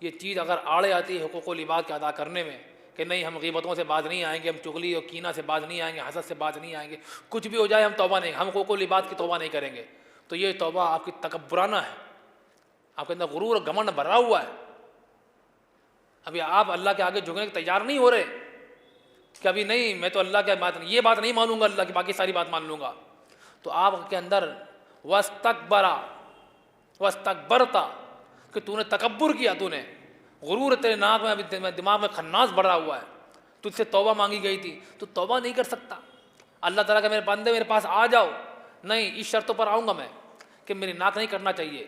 یہ چیز اگر آڑے آتی ہے حقوق العباد کے ادا کرنے میں کہ نہیں ہم غیبتوں سے باز نہیں آئیں گے، ہم چغلی اور کینہ سے باز نہیں آئیں گے، حسد سے باز نہیں آئیں گے، کچھ بھی ہو جائے ہم توبہ نہیں، ہم حقوق العباد کی توبہ نہیں کریں گے، تو یہ توبہ آپ کی تکبرانہ ہے، آپ کے اندر غرور اور گھمنڈ بھرا ہوا ہے۔ ابھی آپ اللہ کے آگے جھکنے کے تیار نہیں ہو رہے کہ ابھی نہیں، میں تو اللہ کی بات نہیں، یہ بات نہیں مانوں گا، اللہ کی باقی ساری بات مان لوں گا، تو آپ کے اندر واستکبرتا کہ تو نے تکبر کیا، تو نے غرور، تیرے ناک میں ابھی دماغ میں خناس بڑھا ہوا ہے، تجھ سے توبہ مانگی گئی تھی تو توبہ نہیں کر سکتا۔ اللہ تعالیٰ کہ میرے بندے میرے پاس آ جاؤ، نہیں، اس شرطوں پر آؤں گا میں کہ میری ناک نہیں کرنا چاہیے۔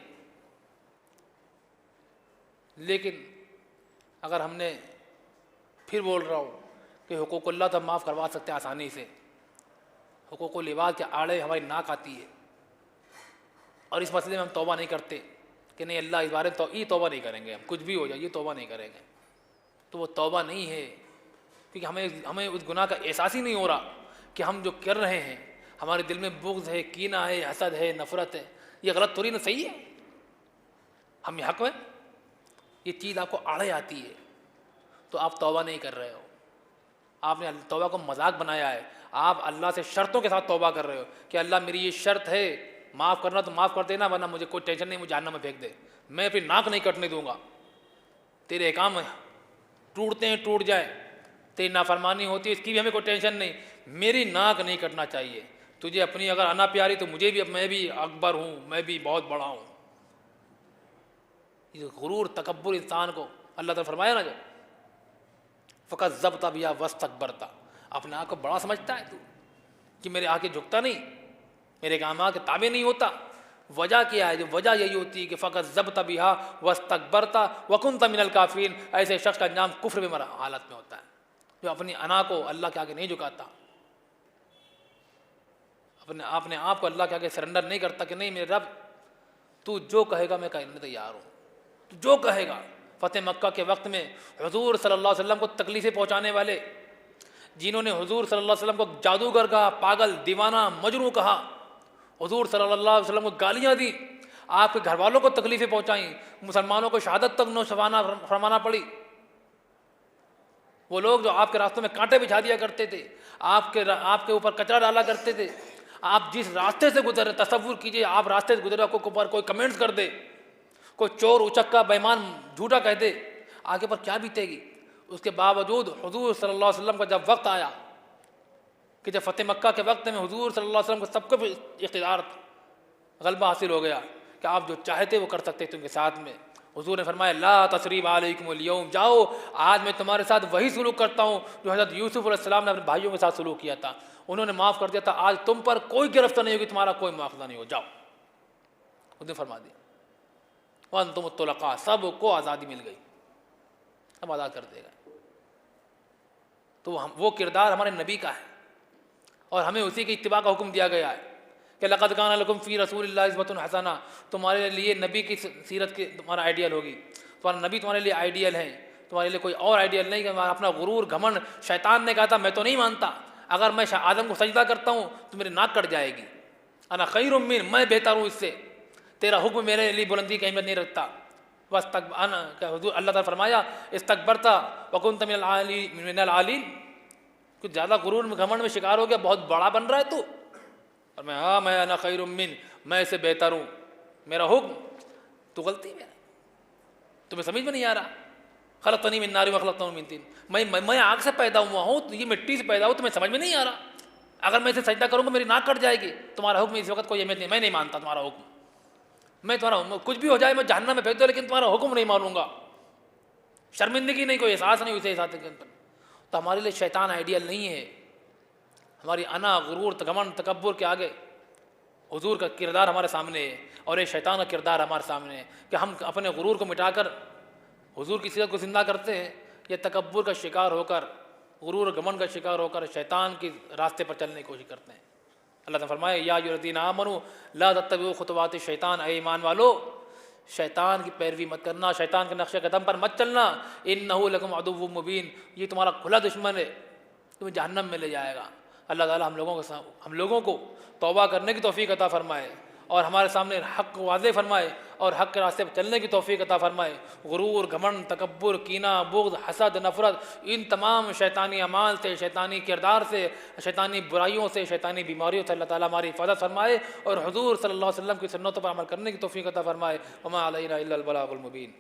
لیکن اگر ہم نے، پھر بول رہا ہوں کہ حقوق اللہ تو ہم معاف کروا سکتے ہیں آسانی سے، حقوق العباد کے آڑے ہماری ناک آتی ہے، اور اس مسئلے میں ہم توبہ نہیں کرتے کہ نہیں اللہ اس بارے میں یہ توبہ نہیں کریں گے، ہم کچھ بھی ہو جائے یہ توبہ نہیں کریں گے، تو وہ توبہ نہیں ہے، کیونکہ ہمیں اس گناہ کا احساس ہی نہیں ہو رہا کہ ہم جو کر رہے ہیں، ہمارے دل میں بغض ہے، کینہ ہے، حسد ہے، نفرت ہے، یہ غلط تھوڑی نہ صحیح ہے، ہم یہ حق میں، یہ چیز آپ کو آڑے آتی ہے تو آپ توبہ نہیں کر رہے ہو، آپ نے توبہ کو مذاق بنایا ہے، آپ اللہ سے شرطوں کے ساتھ توبہ کر رہے ہو کہ اللہ میری یہ شرط ہے، معاف کرنا تو معاف کر دینا، ورنہ مجھے کوئی ٹینشن نہیں، مجھے جہنم میں پھینک دے، میں پھر ناک نہیں کٹنے دوں گا، تیرے احکام ٹوٹتے ہیں ٹوٹ جائیں، تیری نافرمانی ہوتی ہے اس کی بھی ہمیں کوئی ٹینشن نہیں، میری ناک نہیں کٹنا چاہیے، تجھے اپنی اگر انا پیاری تو مجھے بھی، میں بھی اکبر ہوں، میں بھی بہت بڑا ہوں۔ یہ غرور تکبر انسان کو اللہ تعالیٰ فرمایا نا، جو فقط ضبط بیا واستکبرتا، اپنے آپ کو بڑا سمجھتا ہے تو کہ میرے آگے جھکتا نہیں، میرے احکامات کے تابع نہیں ہوتا۔ وجہ کیا ہے؟ جو وجہ یہی ہوتی ہے کہ فقط ضبط بہا واستکبرتا وکنت من الکافرین، ایسے شخص کا انجام کفر میں حالت میں ہوتا ہے جو اپنی انا کو اللہ کے آگے نہیں جھکاتا، اپنے آپ کو اللہ کے آگے سرنڈر نہیں کرتا کہ نہیں میرے رب تو جو کہے گا میں کرنے تیار ہوں، تو جو کہے گا۔ فتح مکہ کے وقت میں حضور صلی اللہ علیہ وسلم کو تکلیفیں پہنچانے والے، جنہوں نے حضور صلی اللہ علیہ وسلم کو جادوگر کہا، پاگل، دیوانہ، مجنوں کہا، حضور صلی اللہ علیہ وسلم کو گالیاں دی، آپ کے گھر والوں کو تکلیفیں پہنچائیں، مسلمانوں کو شہادت تک نوشوانا فرمانا پڑی، وہ لوگ جو آپ کے راستوں میں کانٹے بچھا دیا کرتے تھے، آپ کے اوپر کچرا ڈالا کرتے تھے، آپ جس راستے سے گزر رہے، تصور کیجئے آپ راستے سے گزرے، آپ کو اوپر کوئی کمنٹس کر دے، کوئی چور اچکا بےمان جھوٹا کہہ دے، آگے پر کیا بیتے گی؟ اس کے باوجود حضور صلی اللہ علیہ وسلم کا جب وقت آیا کہ جب فتح مکہ کے وقت میں حضور صلی اللہ علیہ وسلم کو سب کو اقتدار غلبہ حاصل ہو گیا کہ آپ جو چاہتے وہ کر سکتے تھے ان کے ساتھ میں، حضور نے فرمایا لا تثریب علیکم اليوم، جاؤ آج میں تمہارے ساتھ وہی سلوک کرتا ہوں جو حضرت یوسف علیہ السلام نے اپنے بھائیوں کے ساتھ سلوک کیا تھا، انہوں نے معاف کر دیا تھا، آج تم پر کوئی گرفتار نہیں ہوگی، تمہارا کوئی مواخذہ نہیں ہو، جاؤ، اس نے فرما دیا وانتم الطلقاء، سب کو آزادی مل گئی، اب آزاد کر دے گا۔ تو وہ کردار ہمارے نبی کا ہے اور ہمیں اسی کی اتباع کا حکم دیا گیا ہے کہ لقد کان لکم فی رسول اللہ اسوۃ حسنہ، تمہارے لیے نبی کی سیرت کی تمہارا آئیڈیل ہوگی، تمہارا نبی تمہارے لیے آئیڈیل ہے، تمہارے لیے کوئی اور آئیڈیل نہیں کہ اپنا غرور گھمنڈ۔ شیطان نے کہا تھا میں تو نہیں مانتا، اگر میں آدم کو سجدہ کرتا ہوں تو میری ناک کٹ جائے گی، انا خیر من، میں بہتر ہوں اس سے، تیرا حکم میرے لیے بلندی کی اہمیت نہیں رکھتا۔ بس حضور اللہ تعالیٰ فرمایا استکبرت وکنت من العالین، کچھ زیادہ غرور میں گھمنڈ میں شکار ہو گیا، بہت بڑا بن رہا ہے تو، اور میں انا خیر من، میں اسے بہتر ہوں، میرا حکم، تو غلطی میں، تمہیں سمجھ میں نہیں آ رہا، خلقتنی من نار وخلقتہ من طین، میں آگ سے پیدا ہوا ہوں، تو یہ مٹی سے پیدا ہوں، تمہیں سمجھ میں نہیں آ رہا، اگر میں اسے سجدہ کروں گا میری ناک کٹ جائے گی، تمہارا حکم اس وقت کوئی اہمیت نہیں، میں نہیں مانتا تمہارا حکم، میں تمہارا کچھ بھی ہو جائے میں جہنم میں بھیج دو لیکن تمہارا حکم نہیں مانوں گا، شرمندگی نہیں، کوئی احساس نہیں اسے احساس کے اندر۔ تو ہمارے لیے شیطان آئیڈیل نہیں ہے، ہماری انا، غرور، گھمنڈ، تکبر کے آگے حضور کا کردار ہمارے سامنے ہے اور یہ شیطان کا کردار ہمارے سامنے ہے کہ ہم اپنے غرور کو مٹا کر حضور کی سیرت کو زندہ کرتے ہیں، یہ تکبر کا شکار ہو کر، غرور اور گھمنڈ کا شکار ہو کر شیطان کے راستے پر چلنے کی کوشش کرتے ہیں۔ اللہ تعالیٰ فرمائے یا ایھا الذین آمنوا لا تتبعوا خطوات الشیطان، اے ایمان والو شیطان کی پیروی مت کرنا، شیطان کے نقش قدم پر مت چلنا، انہ لکم عدو مبین، یہ تمہارا کھلا دشمن ہے، تمہیں جہنم میں لے جائے گا۔ اللہ تعالیٰ ہم لوگوں کو توبہ کرنے کی توفیق عطا فرمائے اور ہمارے سامنے حق کو واضح فرمائے اور حق کے راستے پر چلنے کی توفیق عطا فرمائے۔ غرور، گھمنڈ، تکبر، کینہ، بغض، حسد، نفرت، ان تمام شیطانی اعمال سے، شیطانی کردار سے، شیطانی برائیوں سے، شیطانی بیماریوں سے اللہ تعالیٰ ہماری حفاظت فرمائے اور حضور صلی اللہ علیہ وسلم کی سنتوں پر عمل کرنے کی توفیق عطا فرمائے۔ وما علینا الا البلاغ المبین۔